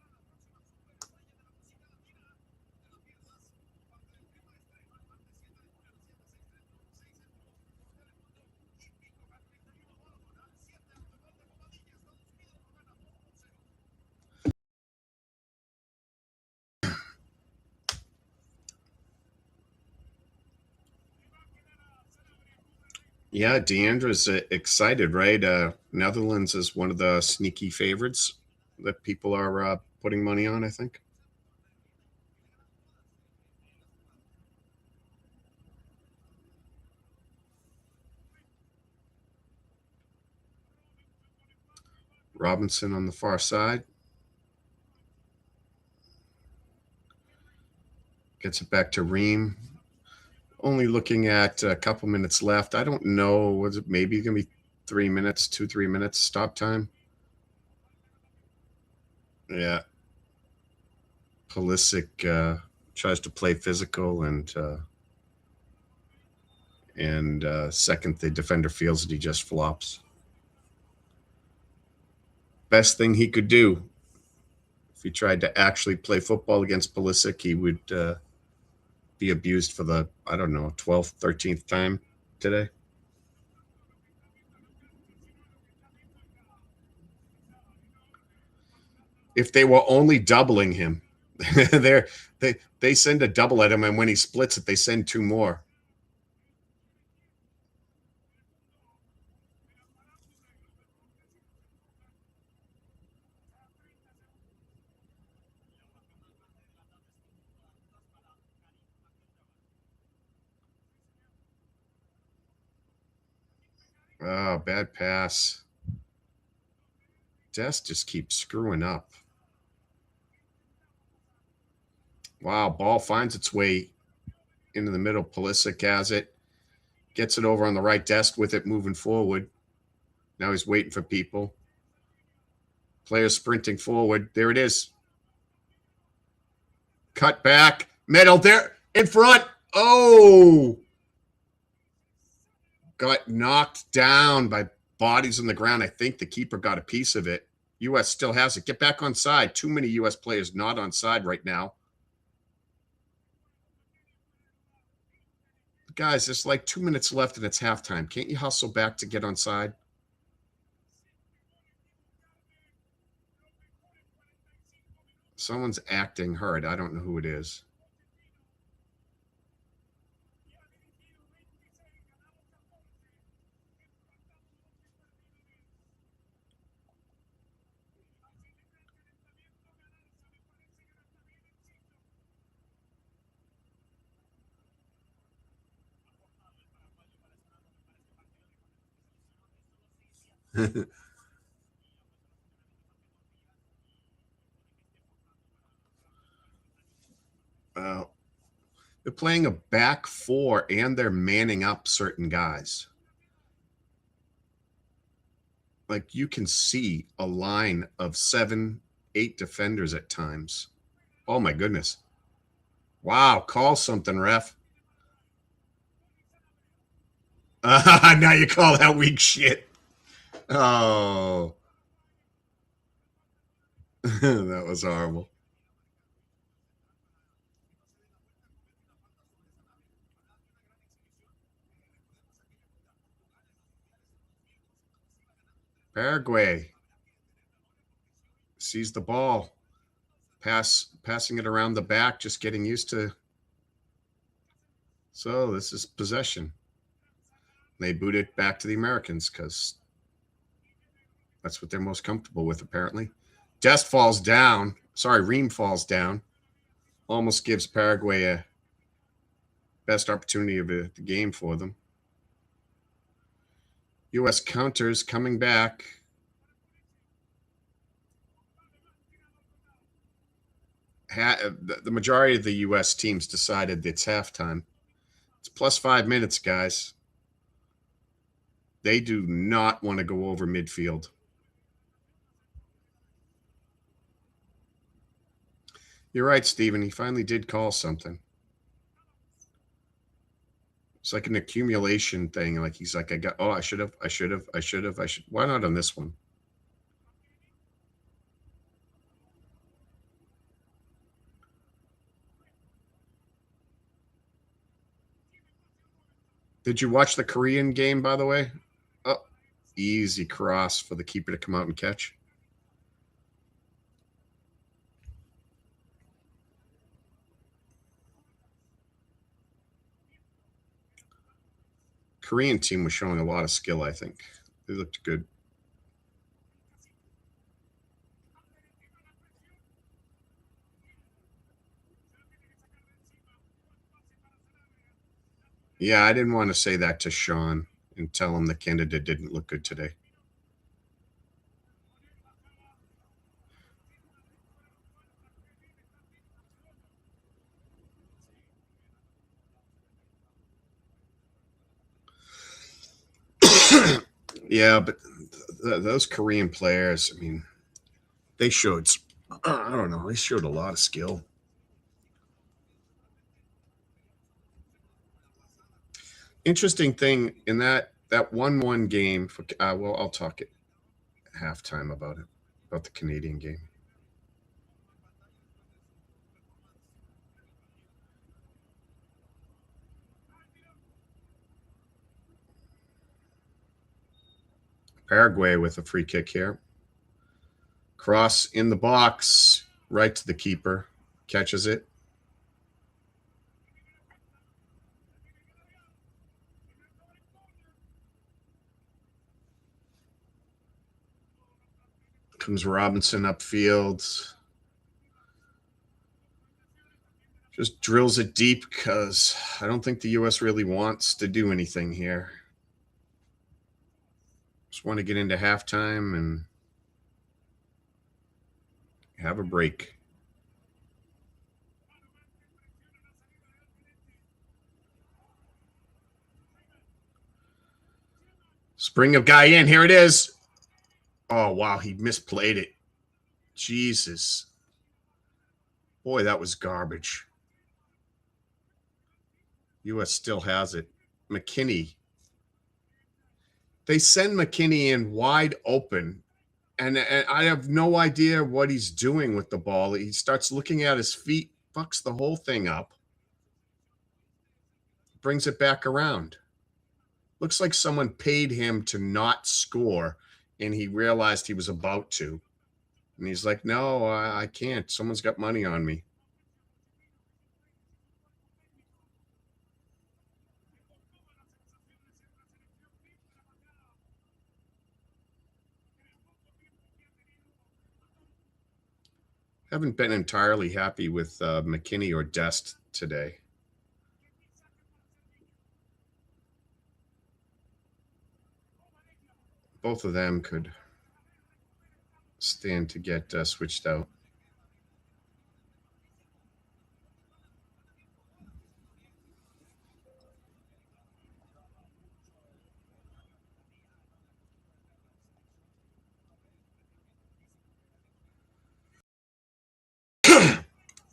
Yeah, Diandra's excited, right? Netherlands is one of the sneaky favorites that people are putting money on, I think. Robinson on the far side. Gets it back to Ream. Only looking at a couple minutes left. I don't know. Was it maybe going to be 3 minutes, 3 minutes stop time? Yeah. Pulisic tries to play physical, and second the defender feels that he just flops. Best thing he could do. If he tried to actually play football against Pulisic, he would be abused for the, 12th, 13th time today. If they were only doubling him, they send a double at him, and when he splits it, they send 2 more. Oh, bad pass. Dest just keeps screwing up. Wow, ball finds its way into the middle. Pulisic has it. Gets it over on the right. Dest with it, moving forward. Now he's waiting for people. Players sprinting forward. There it is. Cut back. Middle there. In front. Oh! Got knocked down by bodies on the ground. I think the keeper got a piece of it. U.S. still has it. Get back on side. Too many U.S. players not on side right now. Guys, there's like 2 minutes left and it's halftime. Can't you hustle back to get on side? Someone's acting hard. I don't know who it is. They're playing a back four and they're manning up certain guys. Like you can see a line of 7, 8 defenders at times. Oh my goodness. Wow, call something, ref. Now you call that weak shit. Oh. That was horrible. Paraguay sees the ball. Passing it around the back, just getting used to. So this is possession. They boot it back to the Americans because that's what they're most comfortable with, apparently. Dest falls down. Sorry, Ream falls down. Almost gives Paraguay a best opportunity of the game for them. U.S. counters coming back. The majority of the U.S. teams decided it's halftime. It's plus 5 minutes, guys. They do not want to go over midfield. You're right, Steven. He finally did call something. It's like an accumulation thing. Like he's like, I should have. Why not on this one? Did you watch the Korean game, by the way? Oh, easy cross for the keeper to come out and catch. Korean team was showing a lot of skill, I think. They looked good. Yeah, I didn't want to say that to Shaun and tell him the candidate didn't look good today. Yeah, but those Korean players, I mean, they showed, I don't know, they showed a lot of skill. Interesting thing in that 1-1 game, for, well, I'll talk at halftime about the Canadian game. Paraguay with a free kick here. Cross in the box, right to the keeper. Catches it. Comes Robinson upfield. Just drills it deep because I don't think the U.S. really wants to do anything here. Just want to get into halftime and have a break. Spring of guy in. Here it is. Oh, wow. He misplayed it. Jesus. Boy, that was garbage. U.S. still has it. McKinney. they send McKinney in wide open, and I have no idea what he's doing with the ball. He starts looking at his feet, fucks the whole thing up, brings it back around. Looks like someone paid him to not score, and he realized he was about to. And he's like, no, I can't. Someone's got money on me. Haven't been entirely happy with McKinney or Dest today. Both of them could stand to get switched out.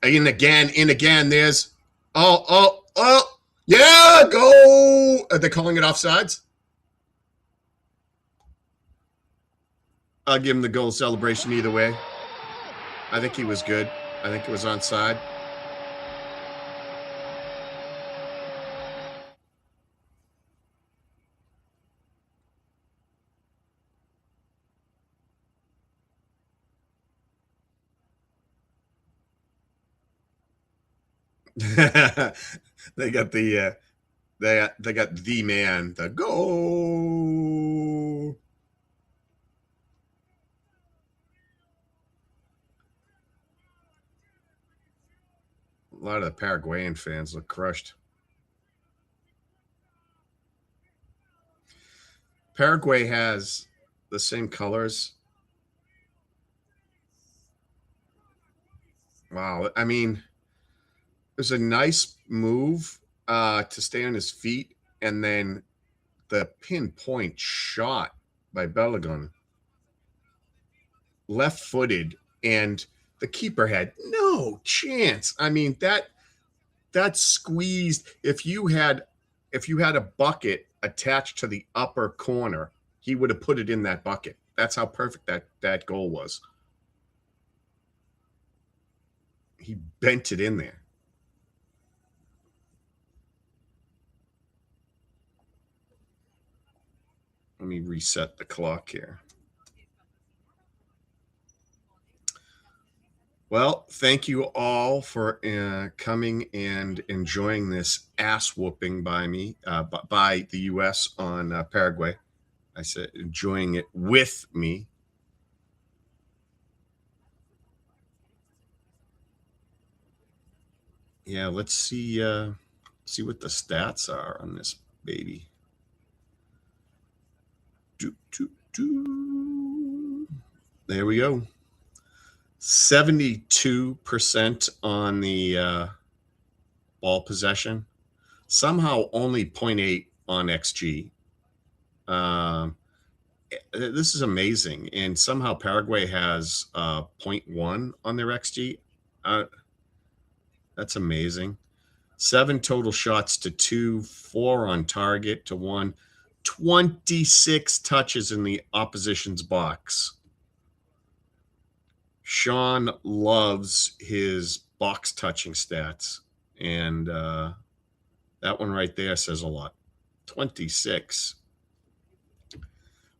And again, there's, yeah, go. Are they calling it offsides? I'll give him the goal celebration either way. I think he was good. I think it was onside. They got the they got the man, the goal. A lot of the Paraguayan fans look crushed. Paraguay has the same colors. Wow. I mean, it was a nice move to stay on his feet, and then the pinpoint shot by Balogun, left-footed, and the keeper had no chance. I mean, that squeezed. If you had a bucket attached to the upper corner, he would have put it in that bucket. That's how perfect that goal was. He bent it in there. Let me reset the clock here. Well, thank you all for coming and enjoying this ass whooping by me, by the U.S. on Paraguay. I said enjoying it with me. Yeah, let's see what the stats are on this baby. There we go. 72% on the ball possession. Somehow only 0.8 on XG. This is amazing. And somehow Paraguay has 0.1 on their XG. That's amazing. 7 total shots to 2, 4 on target to 1, 26 touches in the opposition's box. Shaun loves his box touching stats, and that one right there says a lot. 26.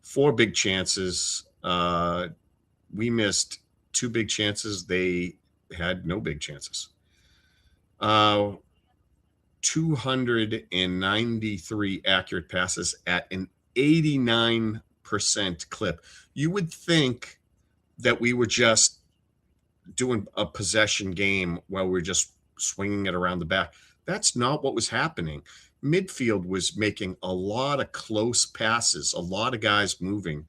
4 big chances. We missed 2 big chances. They had no big chances. 293 accurate passes at an 89% clip. You would think that we were just doing a possession game where we're just swinging it around the back. That's not what was happening. Midfield was making a lot of close passes, a lot of guys moving,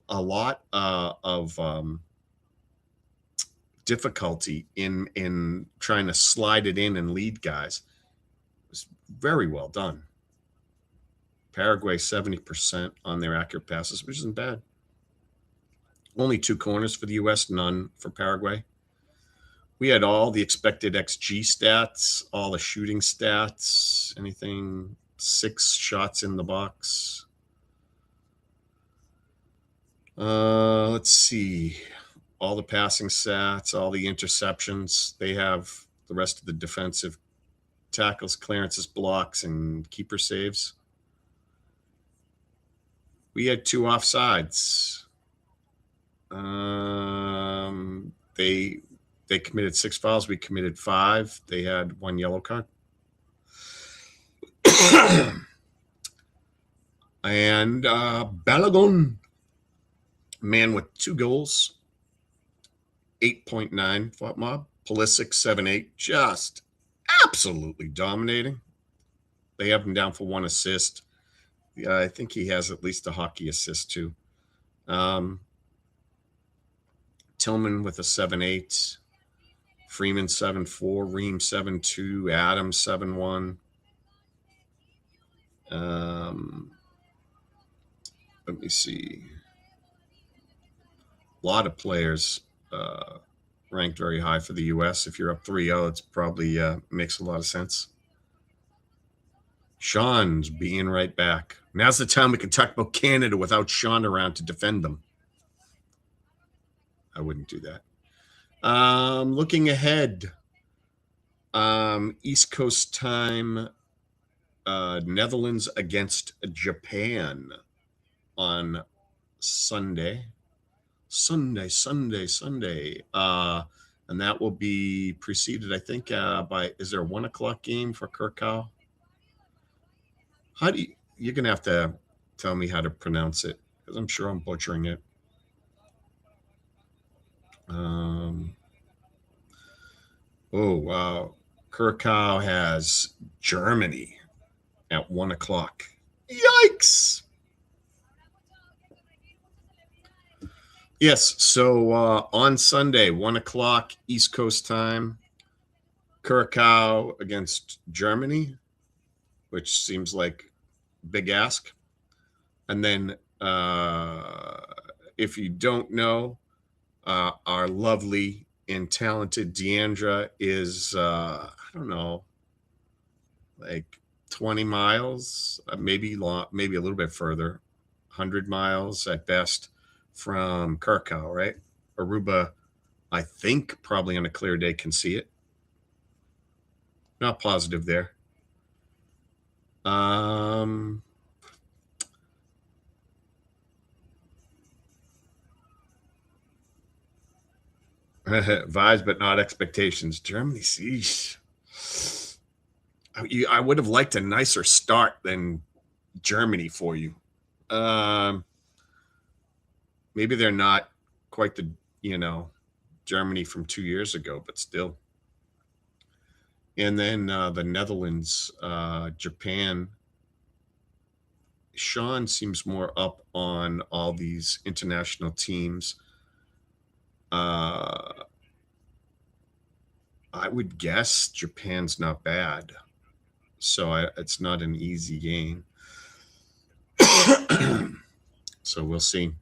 a lot of difficulty in trying to slide it in and lead guys. It was very well done. Paraguay 70% on their accurate passes, which isn't bad. Only 2 corners for the U.S., none for Paraguay. We had all the expected XG stats, all the shooting stats, anything, 6 shots in the box. Let's see. All the passing stats, all the interceptions. They have the rest of the defensive tackles, clearances, blocks, and keeper saves. We had 2 offsides. They committed 6 fouls. We committed 5. They had 1 yellow card. And Balagon, man with 2 goals, 8.9 fought mob. Pulisic 7-8, just absolutely dominating. They have him down for 1 assist. Yeah, I think he has at least a hockey assist too. Tillman with a 7-8. Freeman 7-4. Ream 7-2. Adams 7-1. Let me see. A lot of players ranked very high for the U.S. If you're up 3-0, it's probably makes a lot of sense. Shaun's being right back. Now's the time we can talk about Canada without Shaun around to defend them. I wouldn't do that. Looking ahead, East Coast time, Netherlands against Japan on Sunday. And that will be preceded, I think, by, is there a 1 o'clock game for Curaçao? You're going to have to tell me how to pronounce it, because I'm sure I'm butchering it. Curaçao has Germany at 1 o'clock. Yikes! Yes, so on Sunday, 1 o'clock East Coast time, Curaçao against Germany, which seems like big ask. And then if you don't know, our lovely and talented Diandra is, I don't know, like 20 miles, maybe a little bit further, 100 miles at best from Curaçao, right? Aruba, I think, probably on a clear day can see it. Not positive there. Vibes, but not expectations. Germany, sheesh. I would have liked a nicer start than Germany for you. Maybe they're not quite the, Germany from 2 years ago, but still. And then the Netherlands, Japan. Shaun seems more up on all these international teams. I would guess Japan's not bad. So it's not an easy game. So we'll see.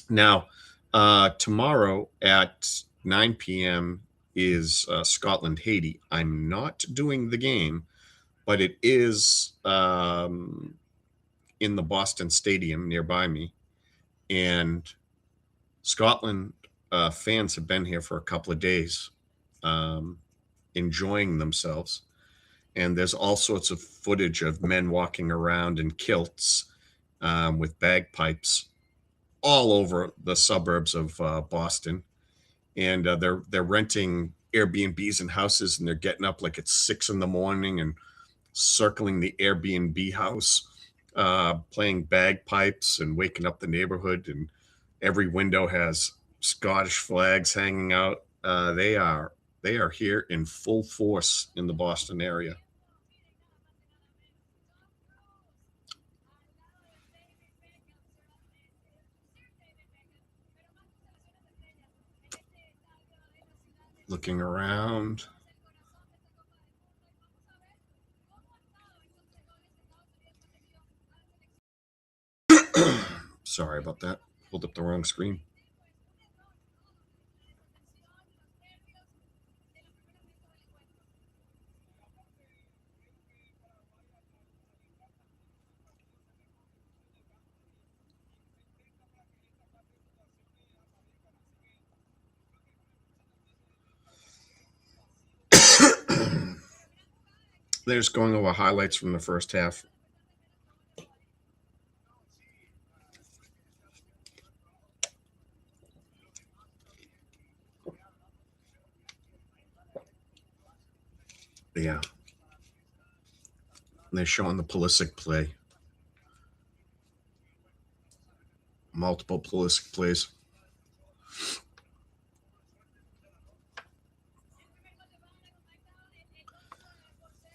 Now, tomorrow at 9 p.m. is Scotland-Haiti. I'm not doing the game, but it is in the Boston Stadium nearby me. And Scotland fans have been here for a couple of days, enjoying themselves. And there's all sorts of footage of men walking around in kilts with bagpipes all over the suburbs of Boston. And they're renting Airbnbs and houses, and they're getting up like at 6 a.m. and circling the Airbnb house, playing bagpipes and waking up the neighborhood. And every window has Scottish flags hanging out. They are here in full force in the Boston area. Looking around. Sorry about that. Pulled up the wrong screen. There's going over highlights from the first half. Yeah. And they're showing the Pulisic play. Multiple Pulisic plays.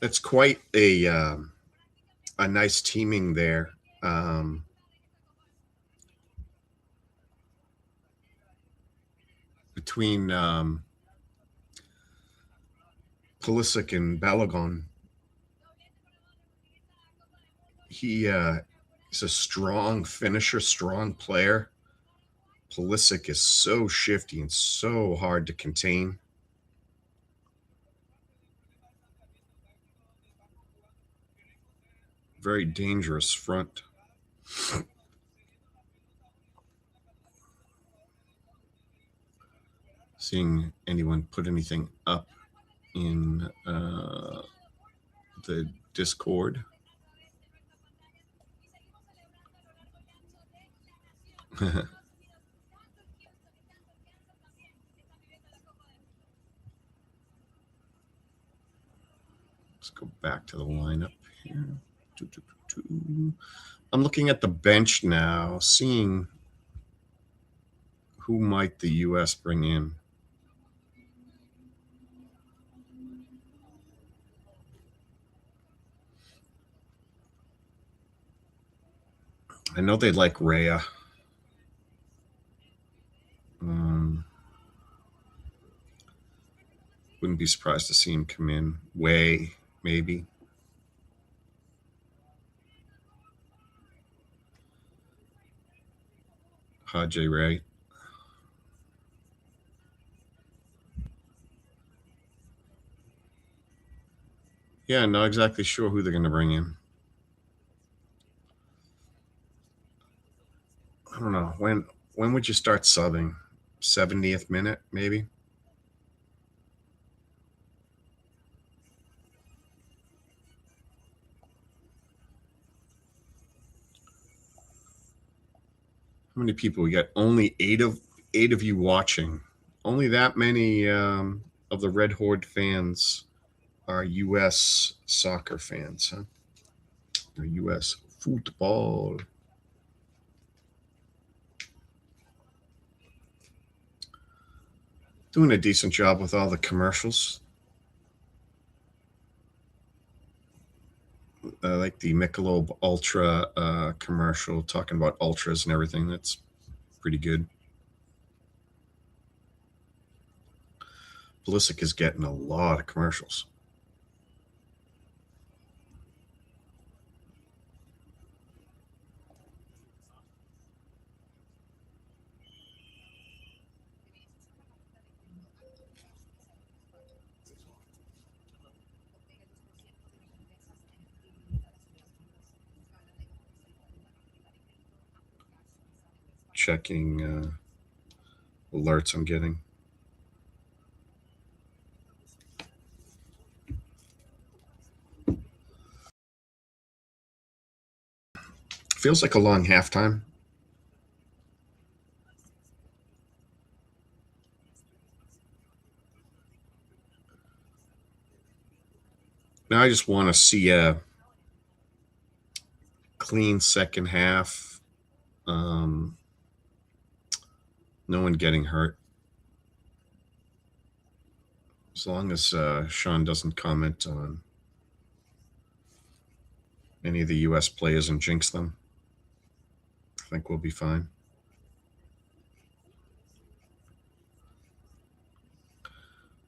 It's quite a nice teaming there. Between Pulisic and Balogun. He's a strong finisher, strong player. Pulisic is so shifty and so hard to contain. Very dangerous front. Seeing anyone put anything up in the Discord. Let's go back to the lineup here. I'm looking at the bench now, seeing who might the U.S. bring in. I know they like Rhea. Wouldn't be surprised to see him come in. Way, maybe. Haji Ray. Yeah, not exactly sure who they're going to bring in. I don't know. When would you start subbing? 70th minute, maybe? How many people we got? Only eight of you watching. Only that many of the Red Horde fans are U.S. soccer fans, huh? Or U.S. football. Doing a decent job with all the commercials. Like the Michelob Ultra commercial, talking about ultras and everything. That's pretty good. Pulisic is getting a lot of commercials. Checking alerts I'm getting. Feels like a long halftime. Now I just want to see a clean second half. No one getting hurt. As long as Shaun doesn't comment on any of the U.S. players and jinx them, I think we'll be fine.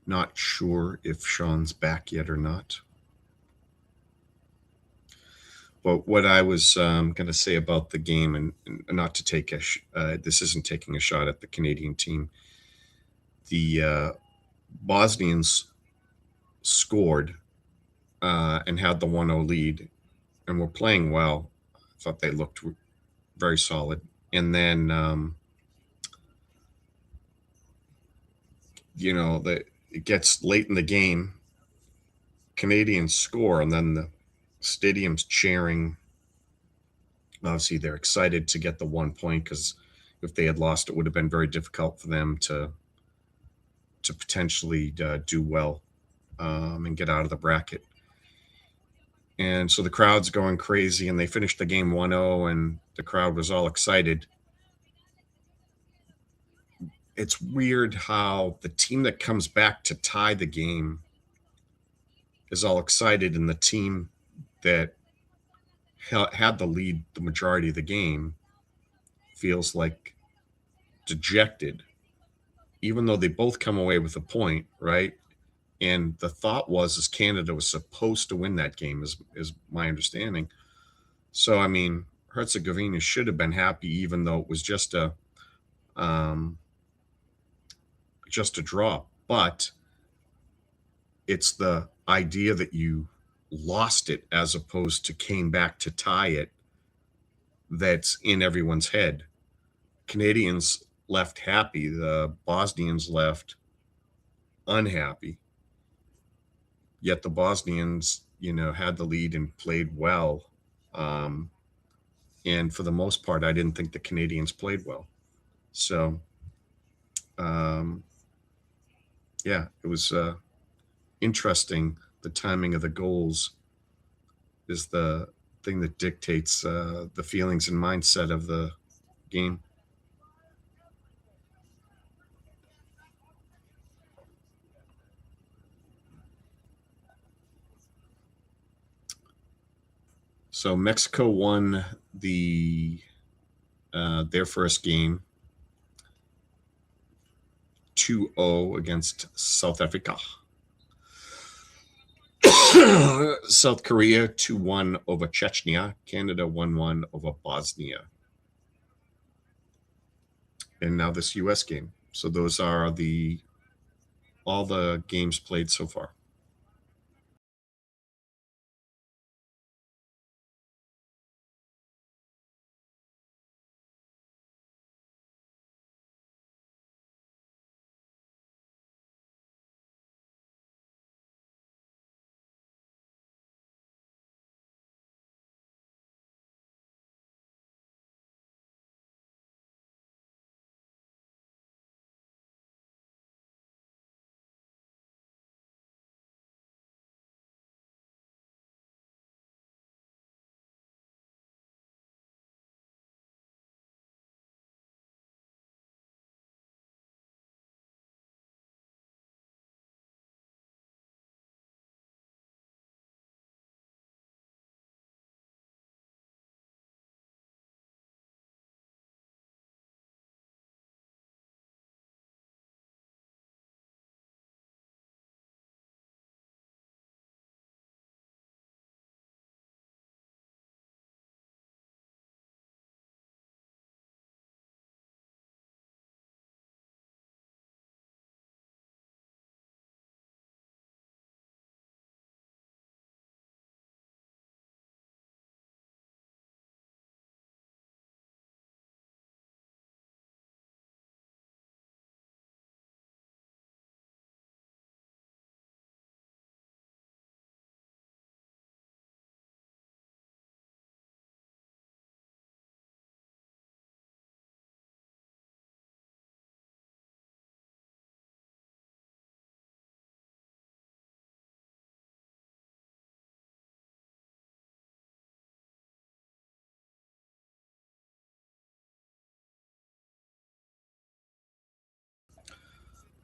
Not sure if Shaun's back yet or not. But what I was going to say about the game, and not to take this isn't taking a shot at the Canadian team. The Bosnians scored and had the 1-0 lead and were playing well. I thought they looked very solid. And then, it gets late in the game. Canadians score, and then the stadium's cheering. Obviously, they're excited to get the 1 point, because if they had lost, it would have been very difficult for them to potentially do well and get out of the bracket. And so the crowd's going crazy, and they finished the game 1-0, and the crowd was all excited. It's weird how the team that comes back to tie the game is all excited, and the team that had the lead the majority of the game feels like dejected, even though they both come away with a point, right? And the thought was Canada was supposed to win that game, is my understanding. So, I mean, Herzegovina should have been happy, even though it was just a draw. But it's the idea that you lost it as opposed to came back to tie it that's in everyone's head. Canadians left happy. The Bosnians left unhappy. Yet the Bosnians, had the lead and played well. And for the most part, I didn't think the Canadians played well. So, yeah, it was interesting. The timing of the goals is the thing that dictates the feelings and mindset of the game. So Mexico won their first game 2-0 against South Africa. South Korea 2-1 over Chechnya. Canada 1-1 over Bosnia. And now this U.S. game. So those are all the games played so far.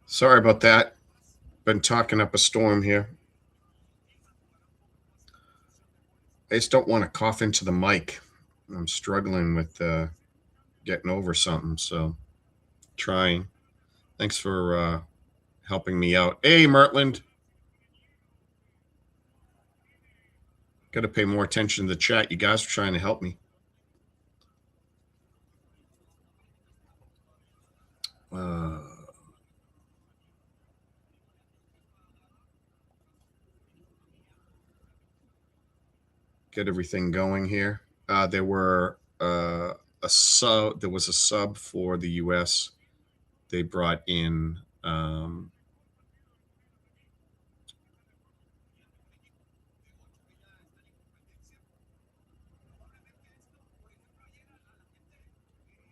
Sorry about that. Been talking up a storm here. I just don't want to cough into the mic. I'm struggling with getting over something, so trying. Thanks for helping me out. Hey, Mertland. Got to pay more attention to the chat. You guys are trying to help me. Get everything going here. There was a sub for the U.S. They brought in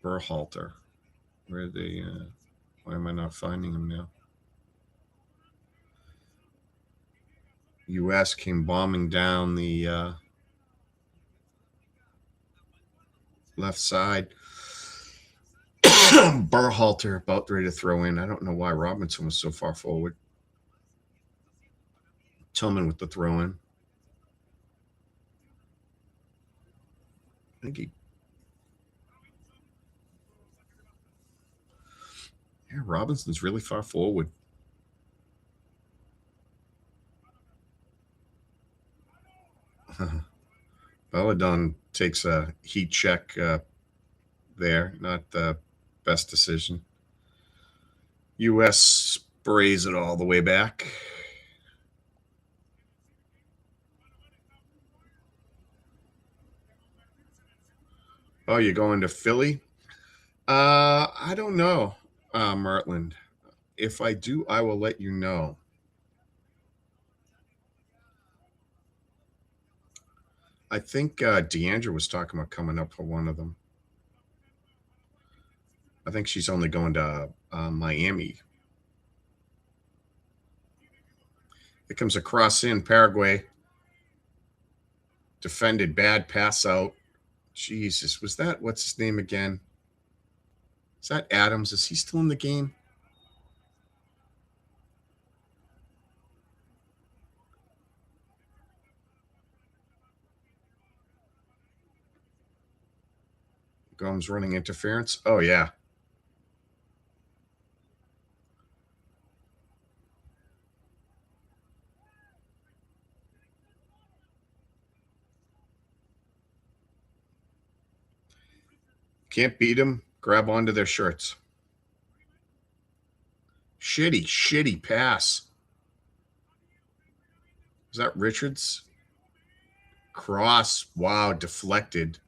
Berhalter. Where are they? Why am I not finding him now? U.S. came bombing down the left side. Berhalter about ready to throw in. I don't know why Robinson was so far forward. Tillman with the throw in. I think Robinson's really far forward. Belladon takes a heat check there. Not the best decision. U.S. sprays it all the way back. Oh, you're going to Philly? I don't know, Mertland. If I do, I will let you know. I think Diandra was talking about coming up for one of them. I think she's only going to Miami. It comes across in Paraguay. Defended, bad pass out. Jesus, was that, what's his name again? Is that Adams? Is he still in the game? Gomes running interference. Oh, yeah. Can't beat them. Grab onto their shirts. Shitty pass. Is that Richards? Cross. Wow, deflected.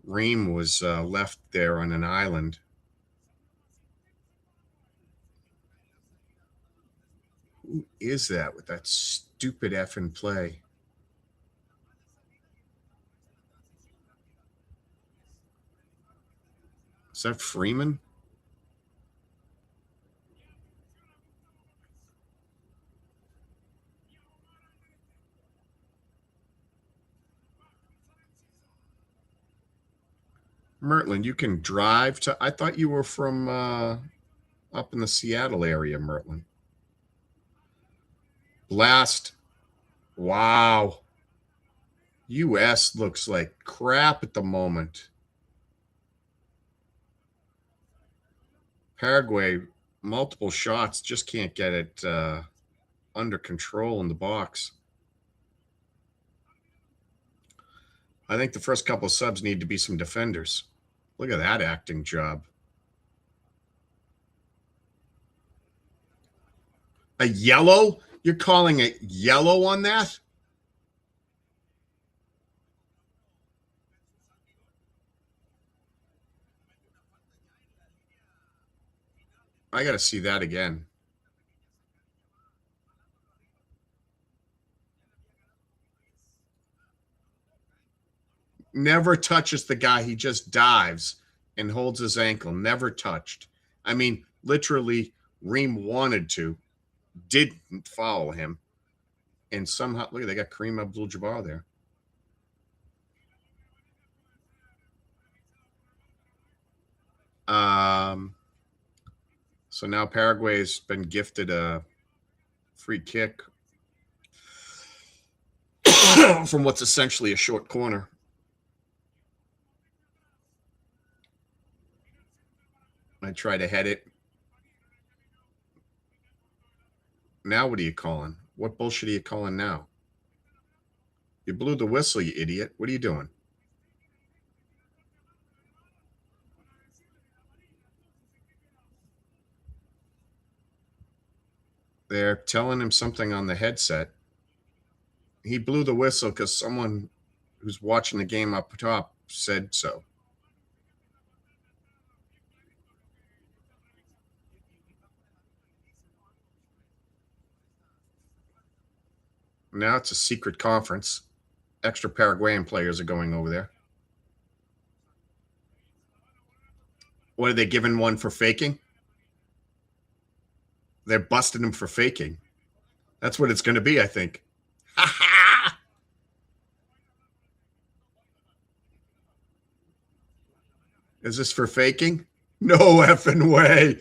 Ream was left there on an island. Who is that with that stupid effing play? Is that Freeman? Mertland, you can drive to. I thought you were from up in the Seattle area, Mertland. Blast. Wow. U.S. looks like crap at the moment. Paraguay, multiple shots, just can't get it under control in the box. I think the first couple of subs need to be some defenders. Look at that acting job. A yellow? You're calling it yellow on that? I got to see that again. Never touches the guy. He just dives and holds his ankle. Never touched. I mean, literally, Ream wanted to, didn't follow him. And somehow, look, they got Kareem Abdul-Jabbar there. So now Paraguay's been gifted a free kick from what's essentially a short corner. I try to head it. Now what are you calling? What bullshit are you calling now? You blew the whistle, you idiot. What are you doing? They're telling him something on the headset. He blew the whistle because someone who's watching the game up top said so. Now it's a secret conference. Extra Paraguayan players are going over there. What are they giving one for faking? They're busting him for faking. That's what it's going to be, I think. Is this for faking? No effing way.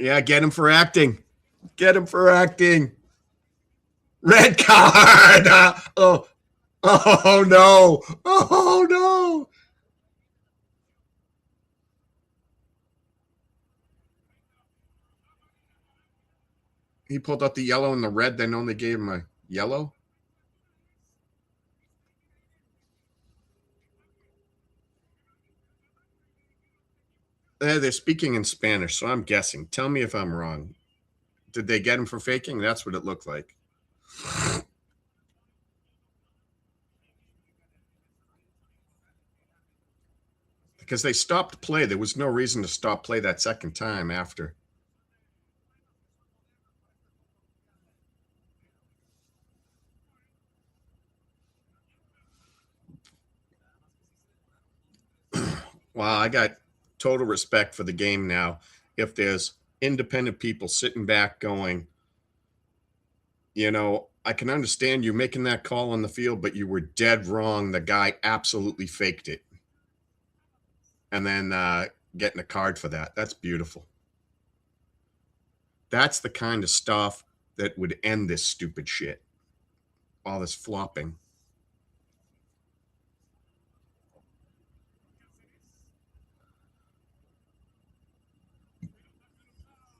Yeah, get him for acting. Get him for acting. Red card. Oh no. Oh no. He pulled out the yellow and the red, then only gave him a yellow. They're speaking in Spanish, so I'm guessing. Tell me if I'm wrong. Did they get him for faking? That's what it looked like. Because they stopped play. There was no reason to stop play that second time after. Wow, I got total respect for the game now. If there's independent people sitting back going, you know, I can understand you making that call on the field, but you were dead wrong. The guy absolutely faked it. And then getting a card for that. That's beautiful. That's the kind of stuff that would end this stupid shit. All this flopping.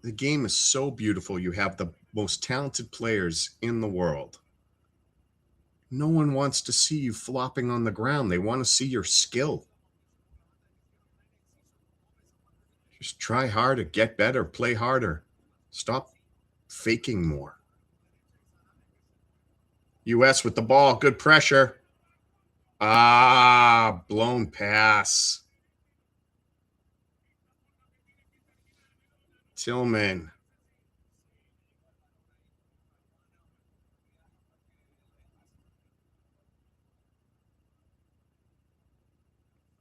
The game is so beautiful. You have the most talented players in the world. No one wants to see you flopping on the ground. They want to see your skill. Just try harder, get better, play harder. Stop faking more. US with the ball, good pressure. Blown pass. Tillman.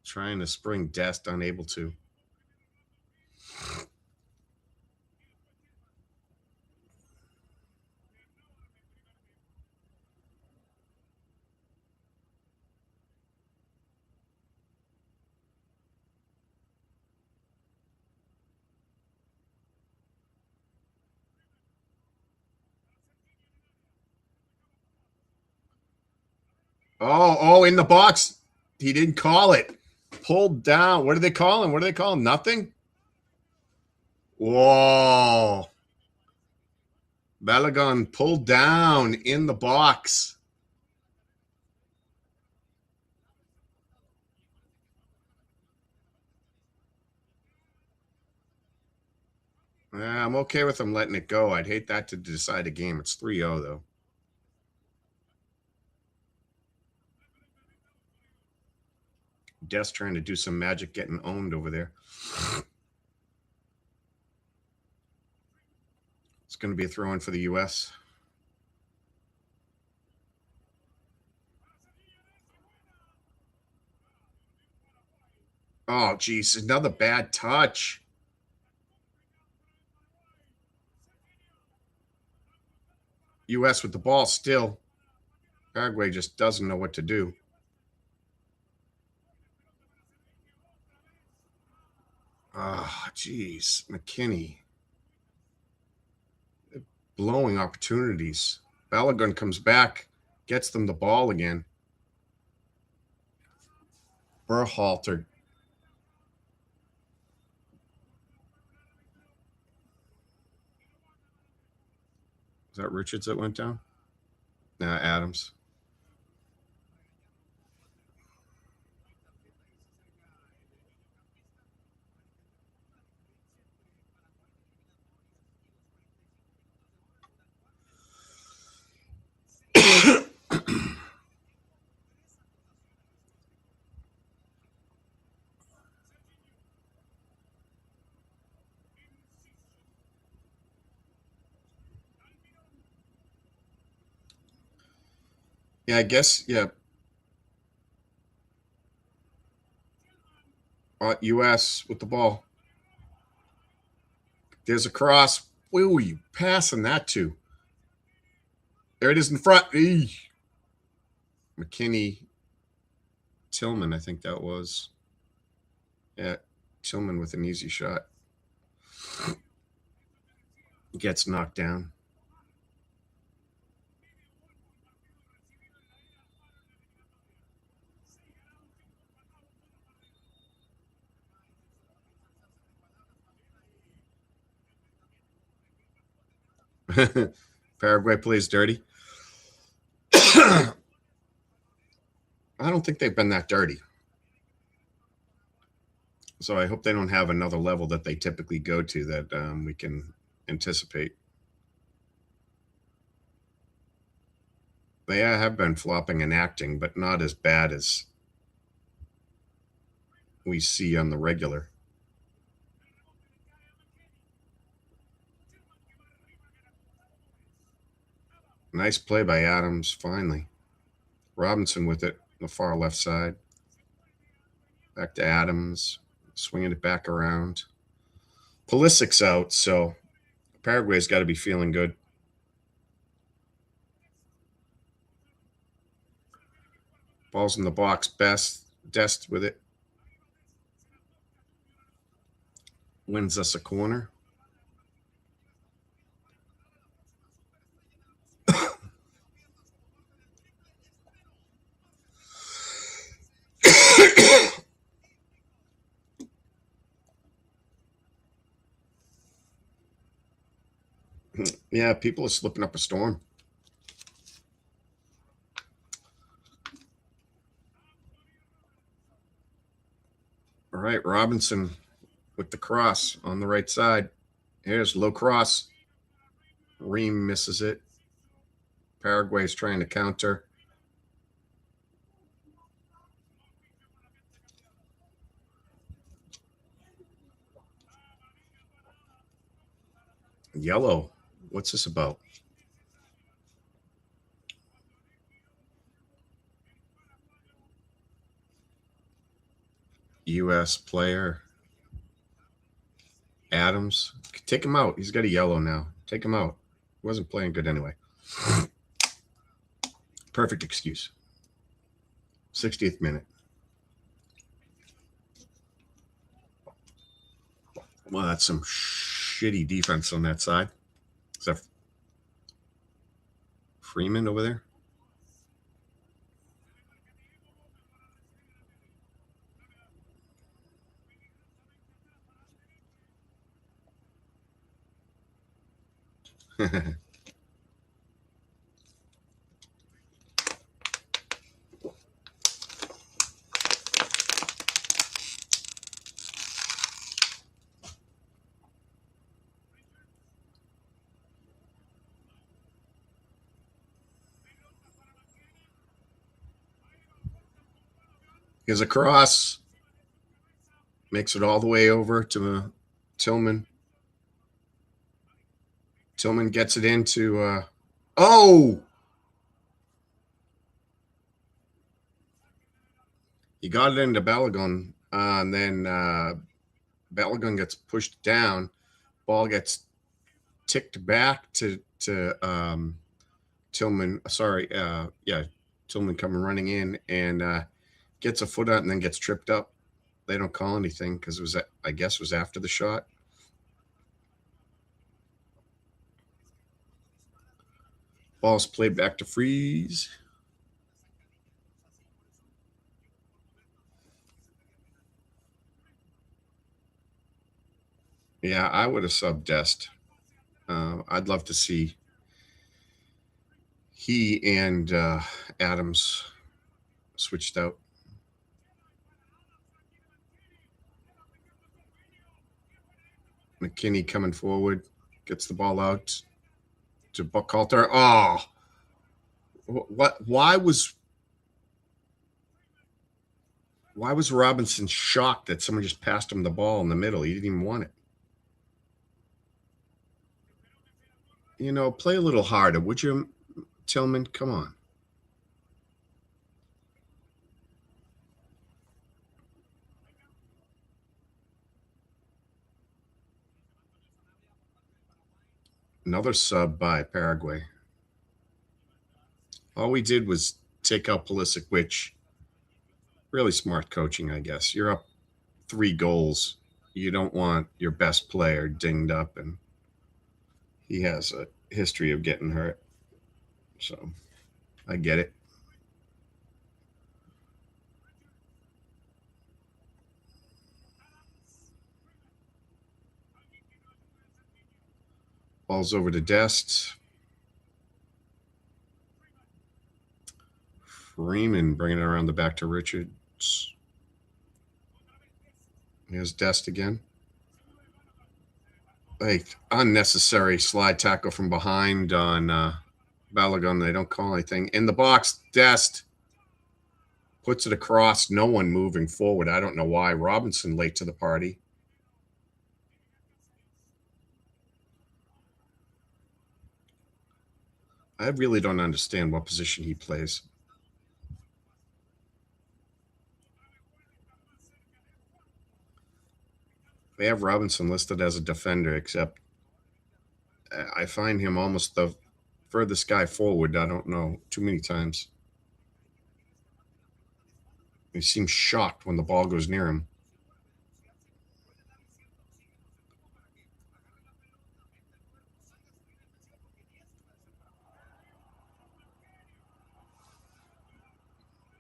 Trying to spring Dest, unable to. Oh, in the box. He didn't call it. Pulled down. What are they calling? What do they call him? Nothing? Whoa. Balogun pulled down in the box. I'm okay with him letting it go. I'd hate that to decide a game. It's 3-0, though. Des trying to do some magic getting owned over there. It's going to be a throw-in for the U.S. Oh, geez. Another bad touch. U.S. with the ball still. Paraguay just doesn't know what to do. Oh, geez. McKinney. Blowing opportunities. Balogun comes back, gets them the ball again. Berhalter. Is that Richards that went down? Nah, Adams. Yeah, I guess. Yeah. U.S. with the ball. There's a cross. Where were you passing that to? There it is in front. Eey. McKinney, Tillman, I think that was. Yeah, Tillman with an easy shot. Gets knocked down. Paraguay plays dirty. I don't think they've been that dirty. So I hope they don't have another level that they typically go to that we can anticipate. They have been flopping and acting, but not as bad as we see on the regular. Nice play by Adams, finally. Robinson with it, the far left side. Back to Adams, swinging it back around. Pulisic's out, so Paraguay's got to be feeling good. Ball's in the box, Dest with it. Wins us a corner. Yeah, people are slipping up a storm. All right, Robinson with the cross on the right side. Here's low cross. Ream misses it. Paraguay's trying to counter. Yellow. What's this about? U.S. player. Adams. Take him out. He's got a yellow now. Take him out. He wasn't playing good anyway. Perfect excuse. 60th minute. Well, that's some shitty defense on that side. Is that Freeman over there? Here's a cross. Makes it all the way over to Tillman. Tillman gets it into. Oh! He got it into Balogun, and then Balogun gets pushed down. Ball gets ticked back to Tillman. Sorry, Tillman coming running in and gets a foot out and then gets tripped up. They don't call anything because it was, I guess, was after the shot. Ball's played back to Freeze. Yeah, I would have subbed Dest. I'd love to see he and Adams switched out. McKinney coming forward, gets the ball out to Buckhalter. Oh, what? Why was Robinson shocked that someone just passed him the ball in the middle? He didn't even want it. You know, play a little harder, would you, Tillman? Come on. Another sub by Paraguay. All we did was take out Pulisic, which really smart coaching, I guess. You're up 3 goals. You don't want your best player dinged up, and he has a history of getting hurt. So I get it. Ball's over to Dest. Freeman bringing it around the back to Richards. Here's Dest again. Like, unnecessary slide tackle from behind on Balogun. They don't call anything. In the box, Dest puts it across. No one moving forward. I don't know why. Robinson late to the party. I really don't understand what position he plays. They have Robinson listed as a defender, except I find him almost the furthest guy forward. I don't know, too many times. He seems shocked when the ball goes near him.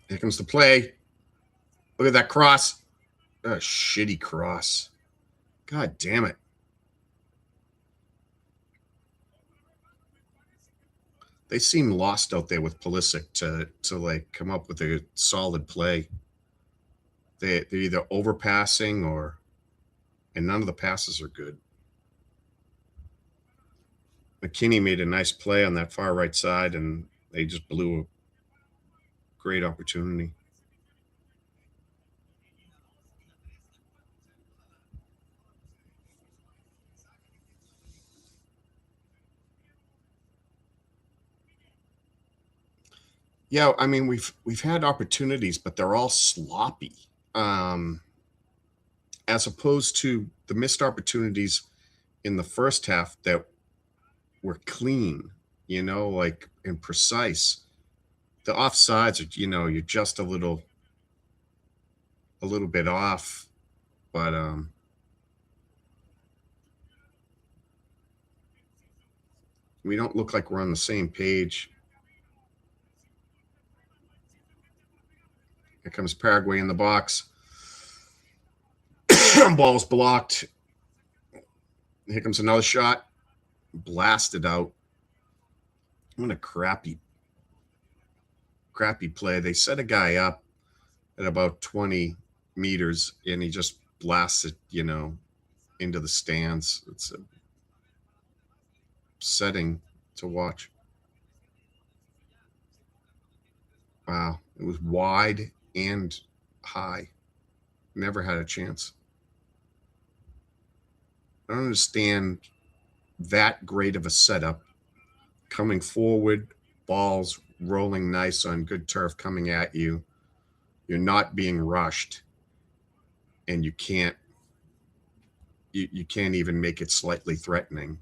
Here comes the play. Look at that cross. A shitty cross. God damn it. They seem lost out there with Pulisic to like come up with a solid play. They're either overpassing and none of the passes are good. McKinney made a nice play on that far right side, and they just blew a great opportunity. Yeah, I mean we've had opportunities, but they're all sloppy. As opposed to the missed opportunities in the first half that were clean, like and precise. The offsides are, you're just a little bit off, but we don't look like we're on the same page. Here comes Paraguay in the box. Ball's blocked. Here comes another shot. Blasted out. What a crappy play. They set a guy up at about 20 meters, and he just blasts it, into the stands. It's a setting to watch. Wow. It was wide and high. Never had a chance. I don't understand that great of a setup. Coming forward, balls rolling nice on good turf coming at you. You're not being rushed, and you can't even make it slightly threatening.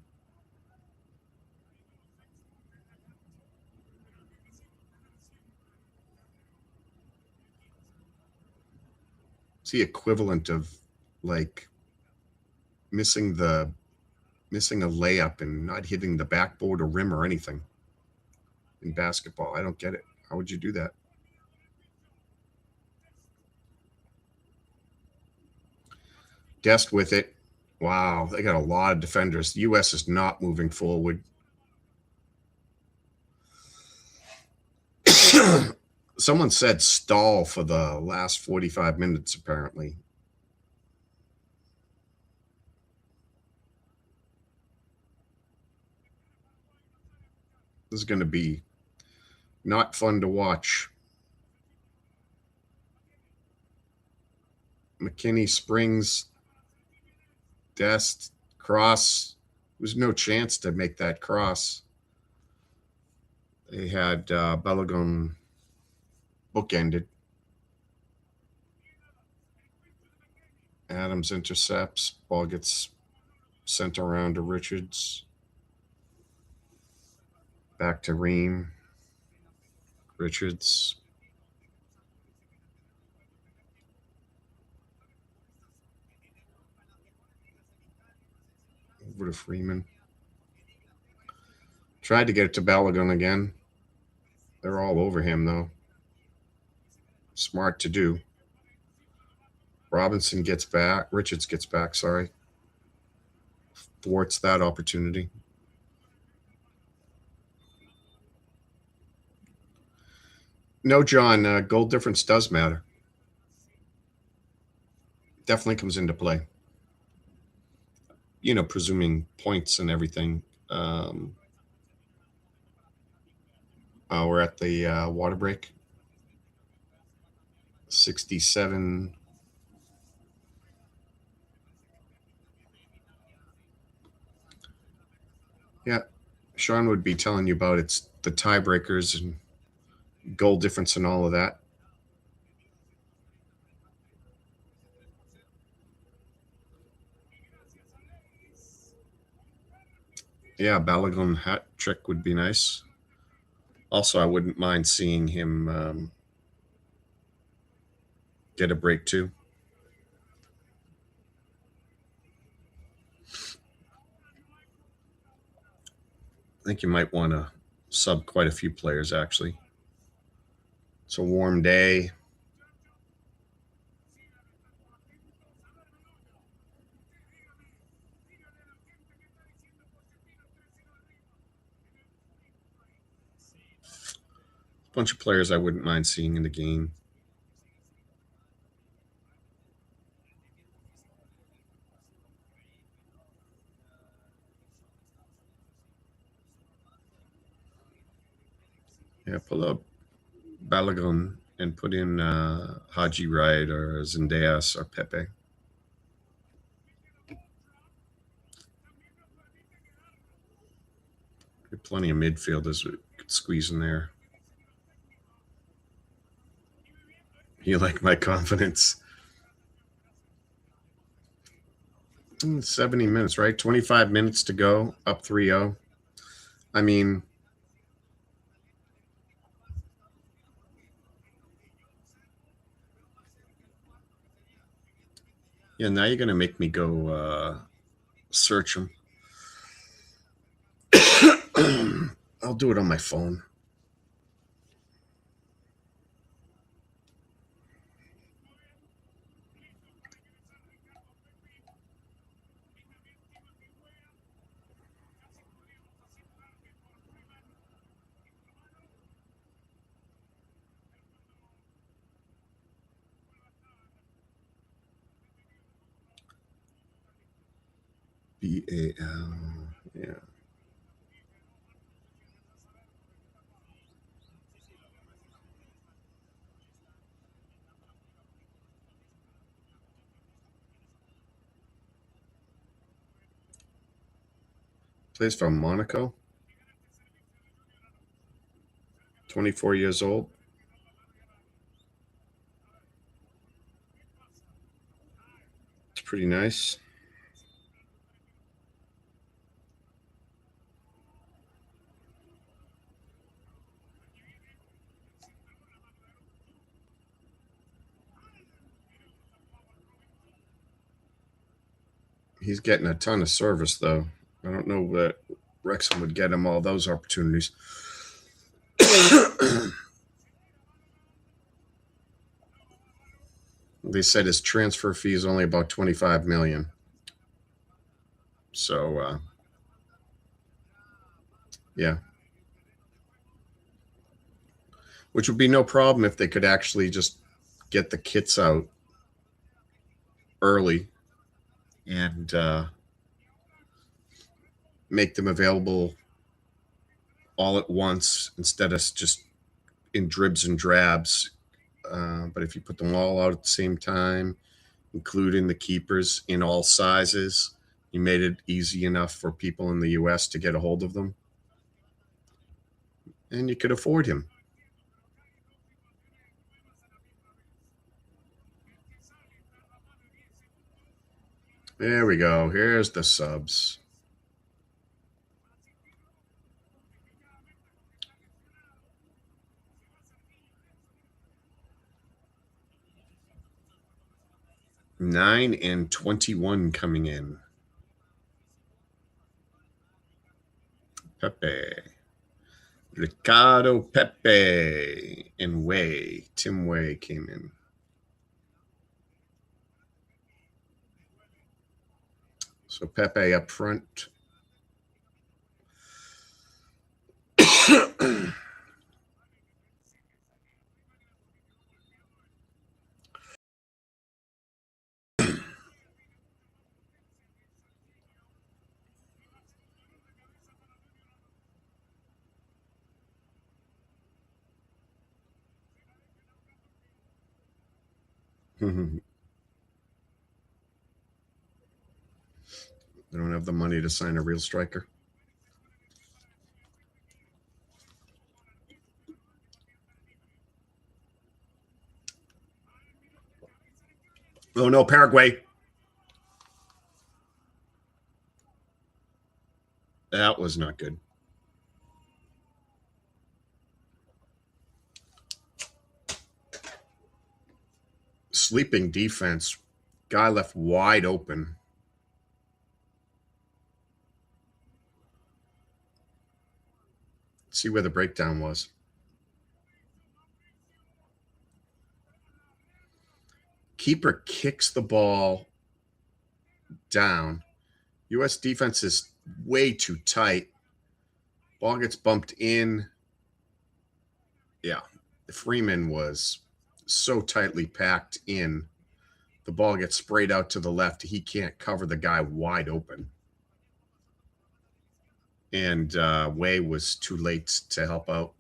It's the equivalent of like missing a layup and not hitting the backboard or rim or anything in basketball. I don't get it. How would you do that? Dest with it. Wow, they got a lot of defenders. The U.S. is not moving forward. Someone said stall for the last 45 minutes, apparently. This is going to be not fun to watch. McKinney springs. Dest cross. There's no chance to make that cross. They had Balogun bookended. Adams intercepts. Ball gets sent around to Richards. Back to Ream. Richards. Over to Freeman. Tried to get it to Balogun again. They're all over him, though. Smart to do. Robinson gets back. Richards gets back, sorry. Thwarts that opportunity. No, John, goal difference does matter. Definitely comes into play. Presuming points and everything. We're at the water break. 67. Yeah, Shaun would be telling you about it's the tiebreakers and goal difference and all of that. Yeah, Balogun hat trick would be nice. Also, I wouldn't mind seeing him get a break too. I think you might want to sub quite a few players, actually. It's a warm day. Bunch of players I wouldn't mind seeing in the game. Yeah, pull up Balogun and put in Haji Wright or Zendejas or Pepe. Plenty of midfielders we could squeeze in there. You like my confidence? 70 minutes, right? 25 minutes to go, up 3-0. I mean, yeah, now you're going to make me go search them. I'll do it on my phone. BAL, yeah. Plays from Monaco. 24 years old. It's pretty nice. He's getting a ton of service, though. I don't know that Wrexham would get him all those opportunities. They said his transfer fee is only about 25 million. So, yeah. Which would be no problem if they could actually just get the kits out early and make them available all at once instead of just in dribs and drabs. But if you put them all out at the same time, including the keepers in all sizes, you made it easy enough for people in the US to get a hold of them. And you could afford him. There we go. Here's the subs. 9 and 21 coming in. Pepe. Ricardo Pepe and Way. Tim Way came in. So Pepe up front. They don't have the money to sign a real striker. Oh no, Paraguay. That was not good. Sleeping defense. Guy left wide open. Let's see where the breakdown was. Keeper kicks the ball down. U.S. defense is way too tight. Ball gets bumped in. Yeah, Freeman was so tightly packed in. The ball gets sprayed out to the left. He can't cover the guy wide open. And Way was too late to help out.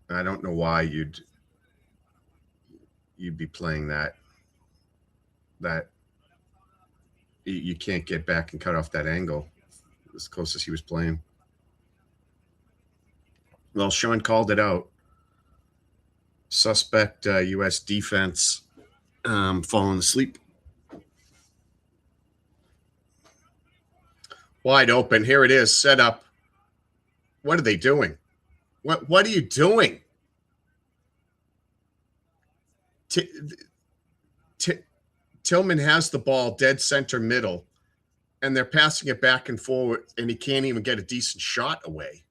I don't know why you'd be playing that. You can't get back and cut off that angle as close as he was playing. Well, Shaun called it out. Suspect U.S. defense falling asleep. Wide open. Here it is. Set up. What are they doing? What are you doing? Tillman has the ball dead center middle, and they're passing it back and forward, and he can't even get a decent shot away.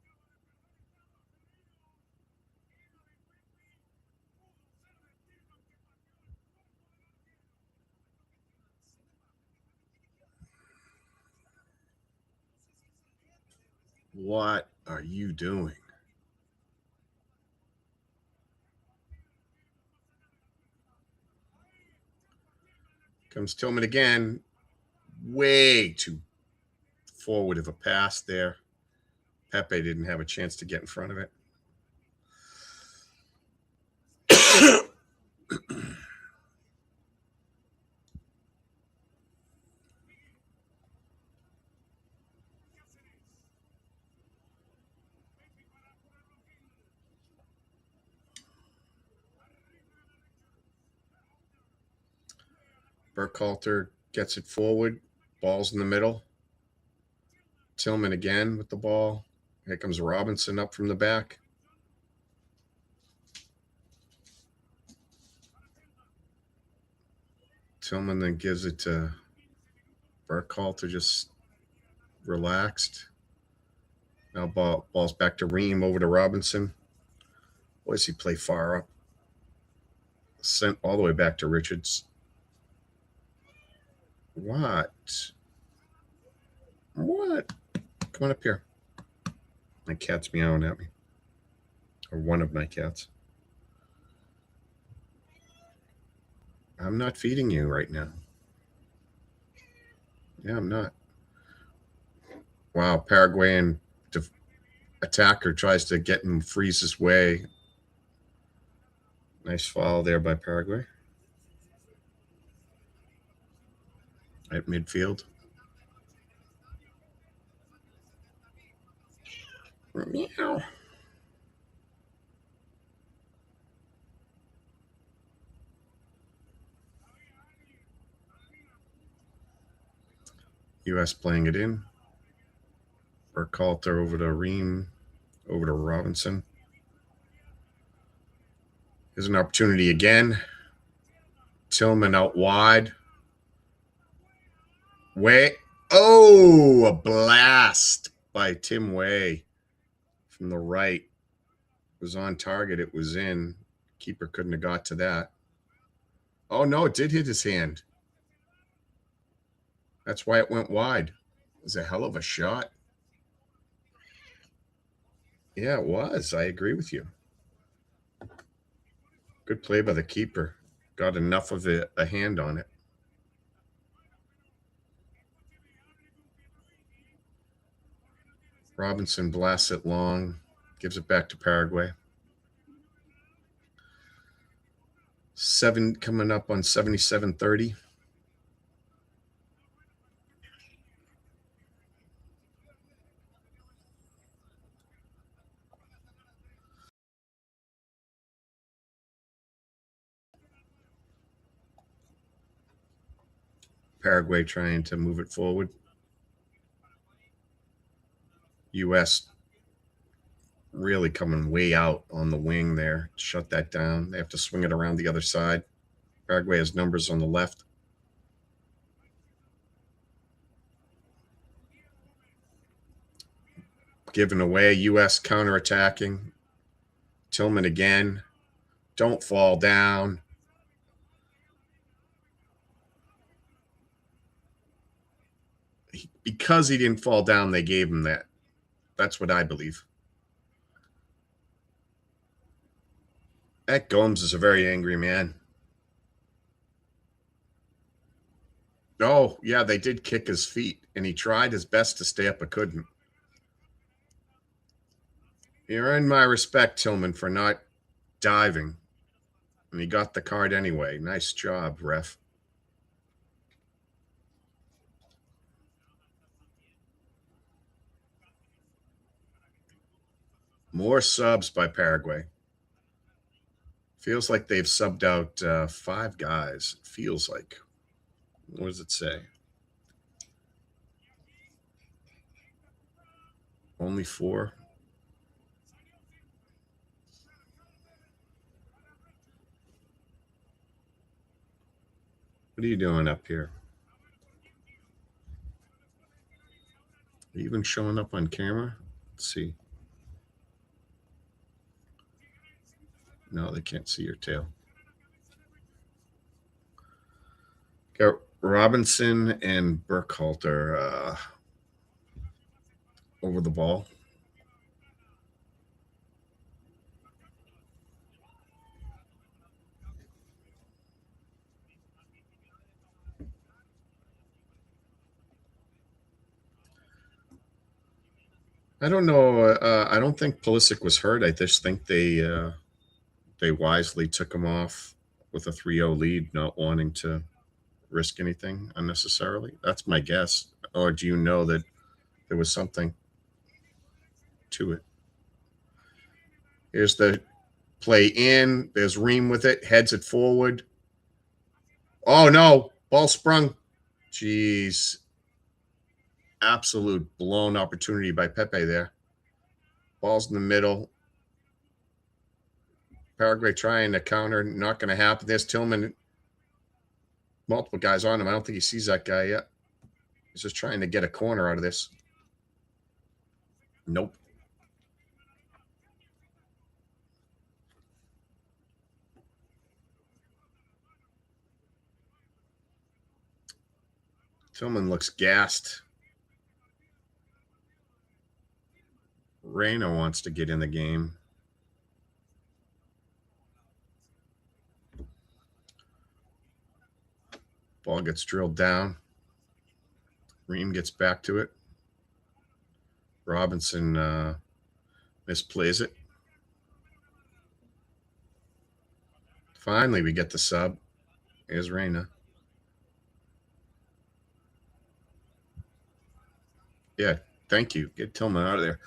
What are you doing? Comes Tillman again. Way too forward of a pass there. Pepe didn't have a chance to get in front of it. Burkhalter gets it forward. Ball's in the middle. Tillman again with the ball. Here comes Robinson up from the back. Tillman then gives it to Burkhalter, just relaxed. Now ball's back to Ream, over to Robinson. Boy, does he play far up. Sent all the way back to Richards. What? Come on up here. My cat's meowing at me. Or one of my cats. I'm not feeding you right now. Yeah, I'm not. Wow, Paraguayan attacker tries to get him, freeze his way. Nice foul there by Paraguay. At midfield. Meow. U.S. playing it in. Burkhalter over to Ream, over to Robinson. Here's an opportunity again. Tillman out wide. Way. Oh, a blast by Tim Way from the right. It was on target. It was in. Keeper couldn't have got to that. Oh, no, it did hit his hand. That's why it went wide. It was a hell of a shot. Yeah, it was. I agree with you. Good play by the keeper. Got enough of a hand on it. Robinson blasts it long. Gives it back to Paraguay. 7 coming up on 77-30. Paraguay trying to move it forward. U.S. really coming way out on the wing there. Shut that down. They have to swing it around the other side. Paraguay has numbers on the left. Given away. U.S. counterattacking. Tillman again. Don't fall down. Because he didn't fall down, they gave him that. That's what I believe. That Gomes is a very angry man. Oh, yeah, they did kick his feet, and he tried his best to stay up, but couldn't. You earned my respect, Tillman, for not diving. And he got the card anyway. Nice job, ref. More subs by Paraguay. Feels like they've subbed out 5 guys. It feels like. What does it say? Only 4? What are you doing up here? Are you even showing up on camera? Let's see. No, they can't see your tail. Got Robinson and Burkhalter over the ball. I don't know. I don't think Pulisic was hurt. I just think they wisely took him off with a 3-0 lead, not wanting to risk anything unnecessarily. That's my guess. Or do you know that there was something to it? Here's the play in. There's Ream with it. Heads it forward. Oh, no. Ball sprung. Jeez. Absolute blown opportunity by Pepe there. Ball's in the middle. Paraguay trying to counter. Not going to happen. There's Tillman. Multiple guys on him. I don't think he sees that guy yet. He's just trying to get a corner out of this. Nope. Tillman looks gassed. Reyna wants to get in the game. Ball gets drilled down. Ream gets back to it. Robinson misplays it. Finally, we get the sub. Here's Reyna. Yeah, thank you. Get Tillman out of there.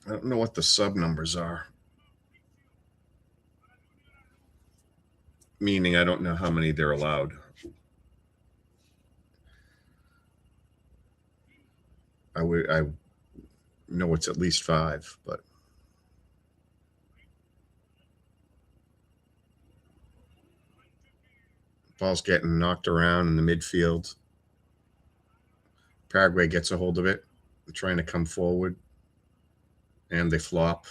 I don't know what the sub numbers are. meaning I don't know how many they're allowed. I know it's at least 5, but ball's getting knocked around in the midfield. Paraguay gets a hold of it. They're trying to come forward, and they flop.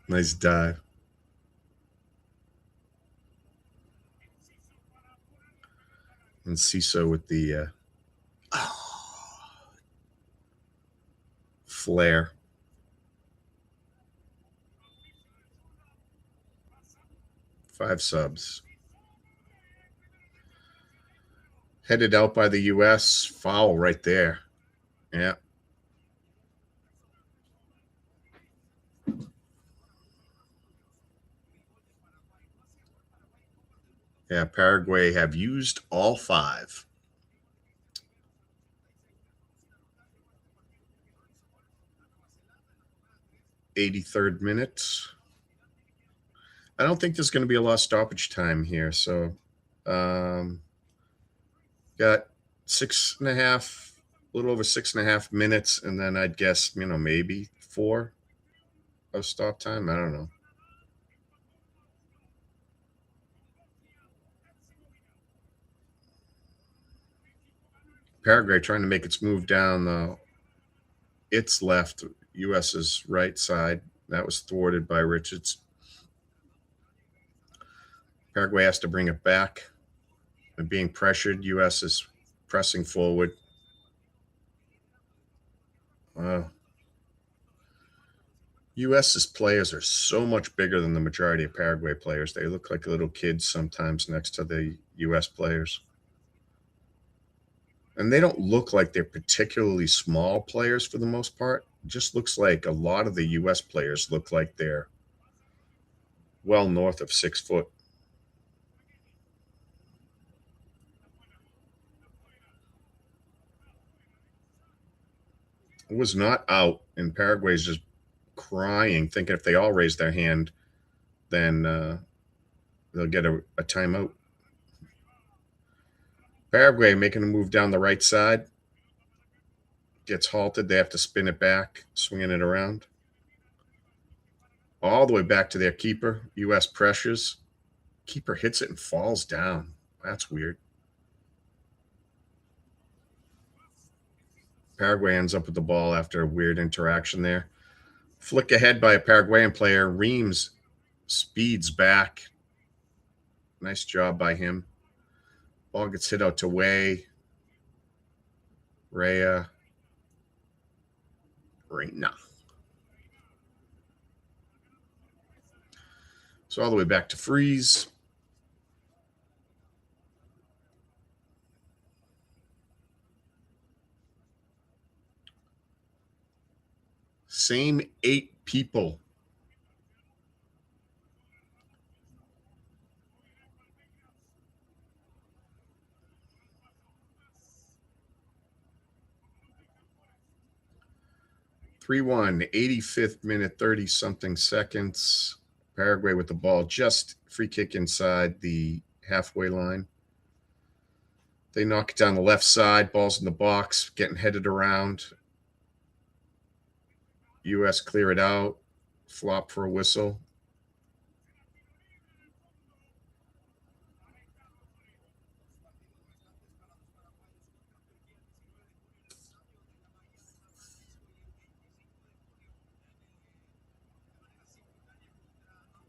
Nice dive. And Ciso with the flare. Five subs. Headed out by the U.S. Foul right there. Yeah. Yeah, Paraguay have used all 5. 83rd minute. I don't think there's going to be a lot of stoppage time here. So, got 6.5, a little over 6.5 minutes, and then I'd guess, maybe 4 of stop time. I don't know. Paraguay trying to make its move down its left, U.S.'s right side. That was thwarted by Richards. Paraguay has to bring it back. And being pressured, U.S. is pressing forward. U.S.'s players are so much bigger than the majority of Paraguay players. They look like little kids sometimes next to the U.S. players. And they don't look like they're particularly small players for the most part. It just looks like a lot of the U.S. players look like they're well north of 6 foot. It was not out, and Paraguay's just crying, thinking if they all raise their hand, then they'll get a timeout. Paraguay making a move down the right side. Gets halted. They have to spin it back, swinging it around. All the way back to their keeper. U.S. pressures. Keeper hits it and falls down. That's weird. Paraguay ends up with the ball after a weird interaction there. Flick ahead by a Paraguayan player. Reams speeds back. Nice job by him. Ball gets hit out to Way. Reyna. So all the way back to freeze. Same 8 people. (3-1), 85th minute, 30-something seconds. Paraguay with the ball, just free kick inside the halfway line. They knock it down the left side. Ball's in the box, getting headed around. U.S. clear it out. Flop for a whistle.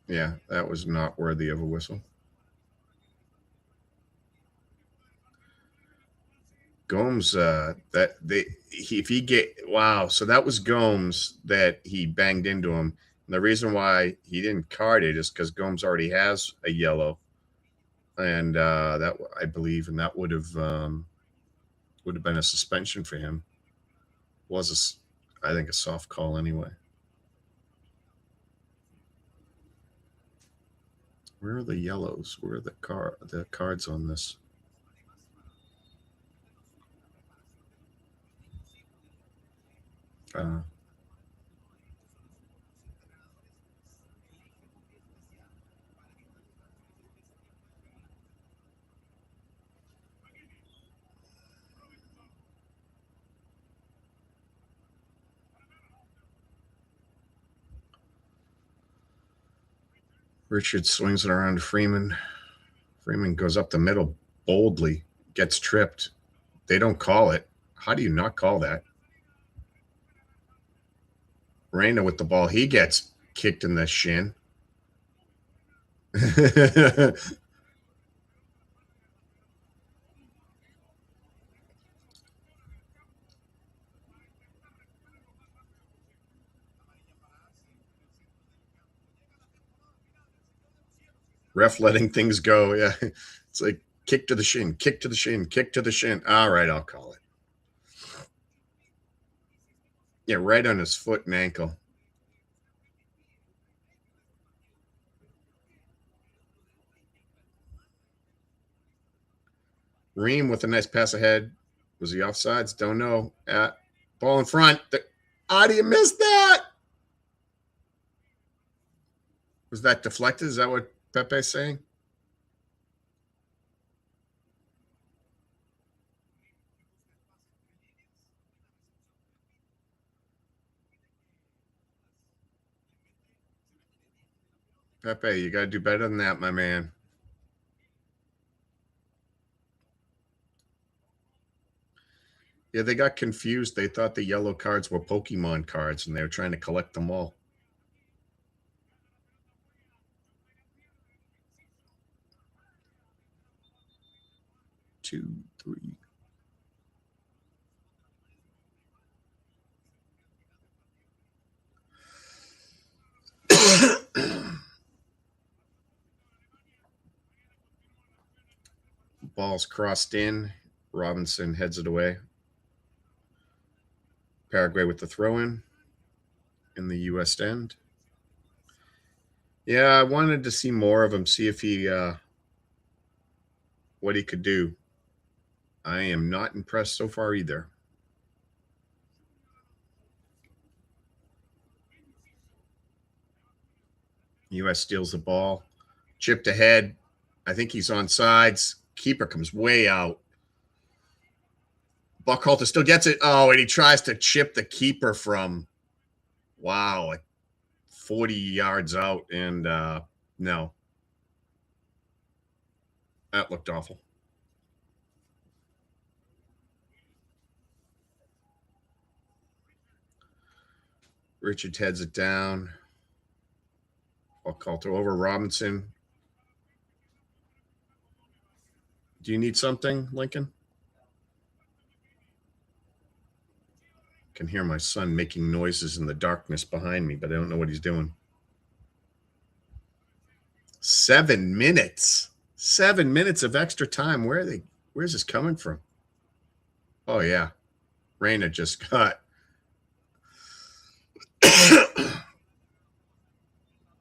Yeah, that was not worthy of a whistle. Gomes, so that was Gomes that he banged into him. And the reason why he didn't card it is because Gomes already has a yellow, and that I believe, and that would have been a suspension for him. I think a soft call anyway. Where are the yellows? Where are the cards on this? Uh, Richard swings it around to Freeman. Freeman goes up the middle boldly, gets tripped. They don't call it. How do you not call that? Reyna with the ball. He gets kicked in the shin. Ref letting things go. Yeah. It's like kick to the shin, kick to the shin, kick to the shin. All right, I'll call it. Yeah, right on his foot and ankle. Ream with a nice pass ahead. Was he offsides? Don't know. Ball in front. How do you miss that? Was that deflected? Is that what Pepe's saying? Pepe, you got to do better than that, my man. Yeah, they got confused. They thought the yellow cards were Pokemon cards, and they were trying to collect them all. 2, 3. Ball's crossed in. Robinson heads it away. Paraguay with the throw in the U.S. end. Yeah, I wanted to see more of him, see if he what he could do. I am not impressed so far either. U.S. steals the ball, chipped ahead. I think he's on sides. Keeper comes way out. Buckhalter still gets it. Oh, and he tries to chip the keeper from, wow, like 40 yards out. And no, that looked awful. Richards heads it down. Buckhalter over Robinson. Do you need something, Lincoln? I can hear my son making noises in the darkness behind me, but I don't know what he's doing. 7 minutes. 7 minutes of extra time. Where's this coming from? Oh yeah. Reyna just got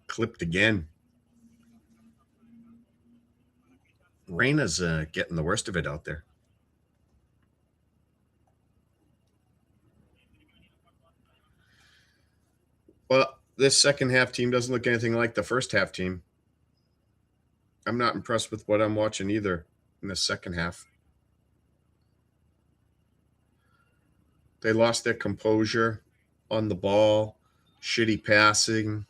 clipped again. Reyna's getting the worst of it out there. Well, this second half team doesn't look anything like the first half team. I'm not impressed with what I'm watching either in the second half. They lost their composure on the ball, shitty passing,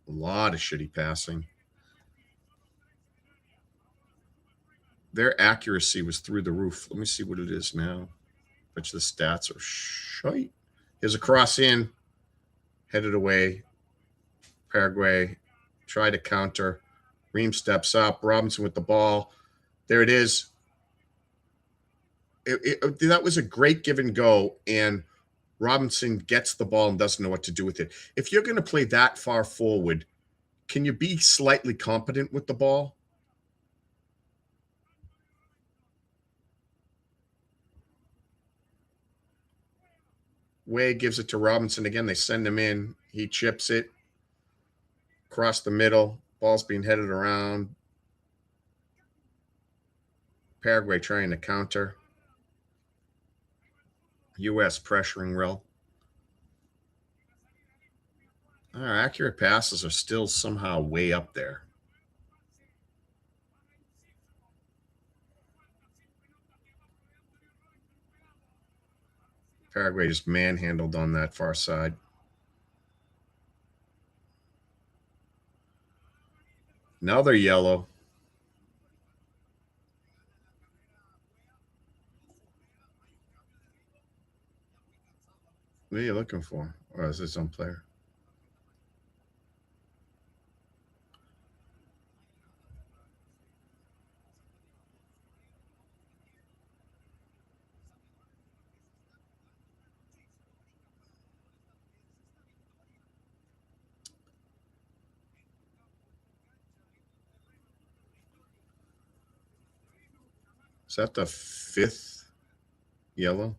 a lot of shitty passing. Their accuracy was through the roof. Let me see what it is now. Which the stats are shite. Here's a cross in, headed away. Paraguay try to counter. Ream steps up. Robinson with the ball. There it is. That was a great give and go, and Robinson gets the ball and doesn't know what to do with it. If you're going to play that far forward, can you be slightly competent with the ball? Way gives it to Robinson again. They send him in. He chips it across the middle. Ball's being headed around. Paraguay trying to counter. U.S. pressuring well. Our accurate passes are still somehow way up there. Paraguay just manhandled on that far side. Now they're yellow. What are you looking for? Or is this on player? Is that the 5th yellow?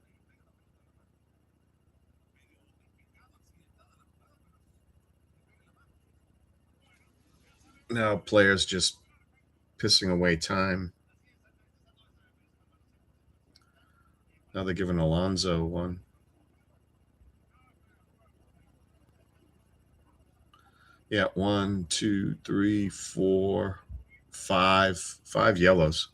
Now players just pissing away time. Now they're giving Alonso one. Yeah, 1, 2, 3, 4, 5. 5 yellows.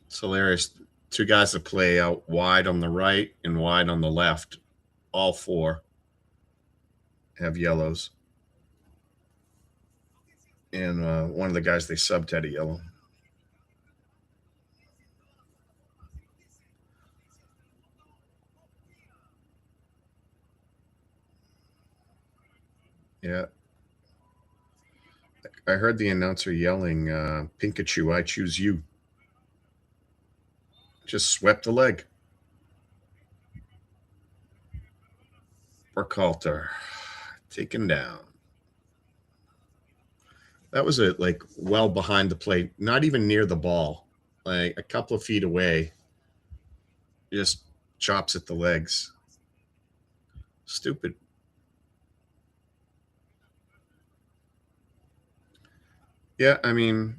It's hilarious. 2 guys that play out wide on the right and wide on the left. All 4 have yellows. And one of the guys they subbed had a yellow. Yeah. I heard the announcer yelling, Pikachu, I choose you. Just swept the leg. Burkhalter taken down. That was like well behind the plate, not even near the ball, like a couple of feet away. Just chops at the legs. Stupid. Yeah, I mean,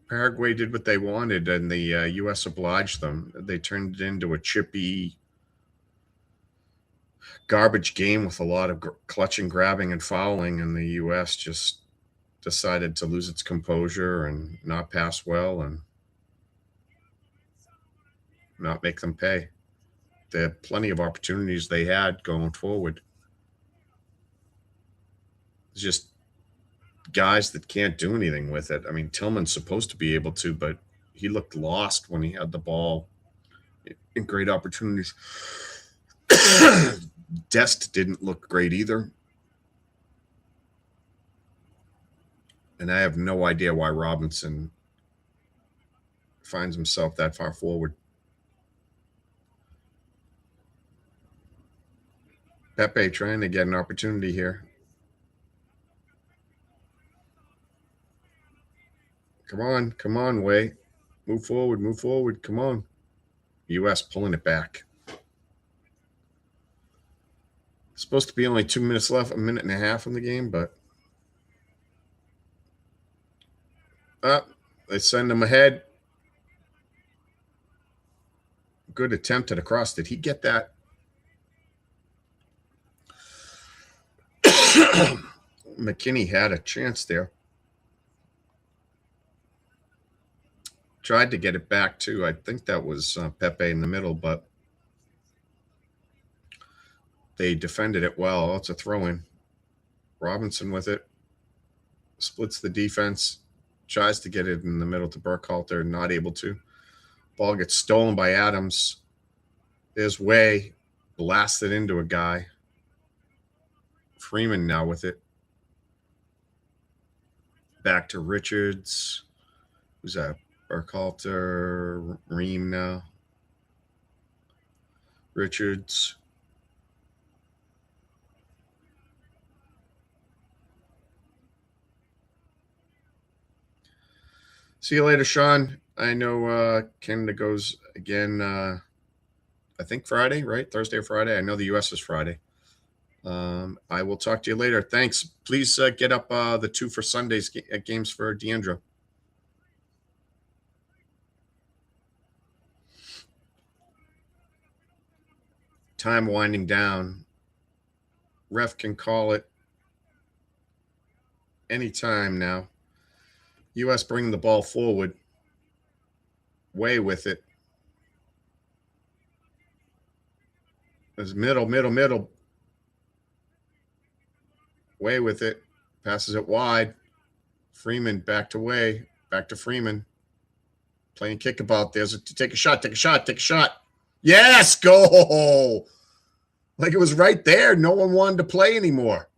Paraguay did what they wanted, and the U.S. obliged them. They turned it into a chippy, garbage game with a lot of clutching, grabbing, and fouling, and the U.S. just decided to lose its composure and not pass well and not make them pay. They had plenty of opportunities they had going forward. It's just guys that can't do anything with it. I mean, Tillman's supposed to be able to, but he looked lost when he had the ball in great opportunities. Dest didn't look great either. And I have no idea why Robinson finds himself that far forward. Pepe trying to get an opportunity here. Come on, Way. Move forward, come on. U.S. pulling it back. Supposed to be only 2 minutes left, a minute and a half in the game, but they send him ahead. Good attempt at a cross. Did he get that? McKinney had a chance there. Tried to get it back too. I think that was Pepe in the middle, but they defended it well. It's a throw in. Robinson with it. Splits the defense. Tries to get it in the middle to Burkhalter. Not able to. Ball gets stolen by Adams. There's Way. Blasted into a guy. Freeman now with it. Back to Richards. Who's that? Burkhalter. Ream now. Richards. See you later, Shaun. I know Canada goes again, I think Friday, right? Thursday or Friday. I know the U.S. is Friday. I will talk to you later. Thanks. Please get up the 2 for Sundays games for Diandra. Time winding down. Ref can call it anytime now. U.S. bringing the ball forward. Way with it. There's middle. Way with it. Passes it wide. Freeman back to Way. Back to Freeman. Playing kickabout. There's a take a shot. Yes, goal. Like it was right there. No one wanted to play anymore.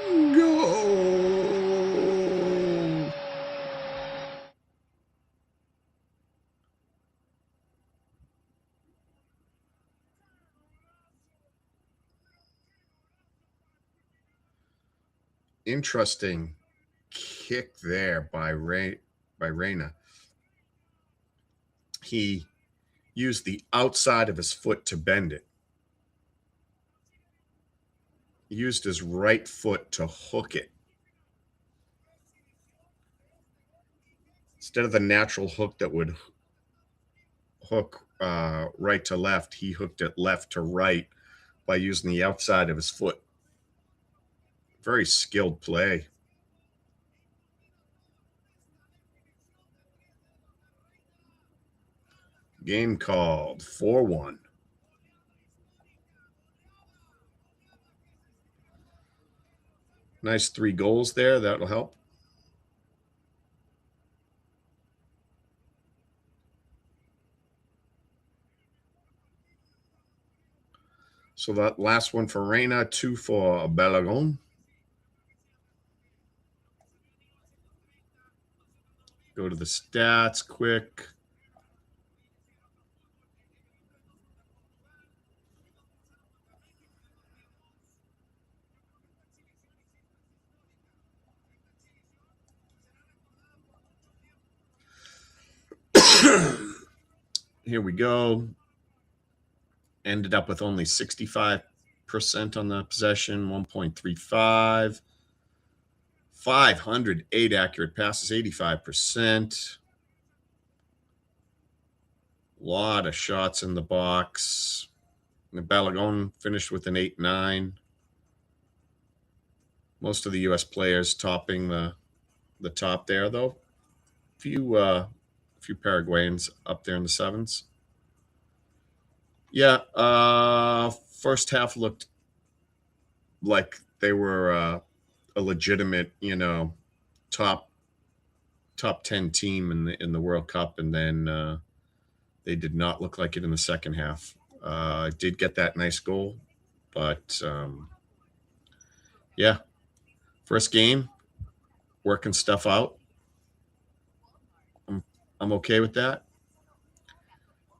Go. Interesting kick there by Reyna. He used the outside of his foot to bend it. He used his right foot to hook it. Instead of the natural hook that would hook right to left, he hooked it left to right by using the outside of his foot. Very skilled play. Game called 4-1. Nice 3 goals there. That'll help. So that last one for Reyna, 2 for Balagon. Go to the stats quick. Here we go. Ended up with only 65% on the possession, 1.35. 508 accurate passes, 85%. A lot of shots in the box. The Balagon finished with an 8-9. Most of the U.S. players topping the top there, though. A few Paraguayans up there in the 7s. Yeah, first half looked like they were a legitimate, top 10 team in the World Cup, and then they did not look like it in the second half. Did get that nice goal, but yeah, first game, working stuff out. I'm okay with that.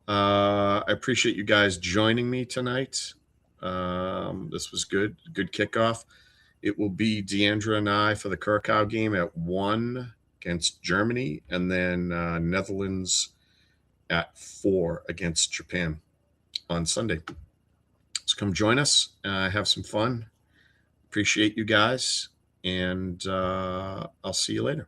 I appreciate you guys joining me tonight. This was good kickoff. It will be Diandra and I for the Curaçao game at 1 against Germany, and then Netherlands at 4 against Japan on Sunday. So come join us, have some fun. Appreciate you guys, and I'll see you later.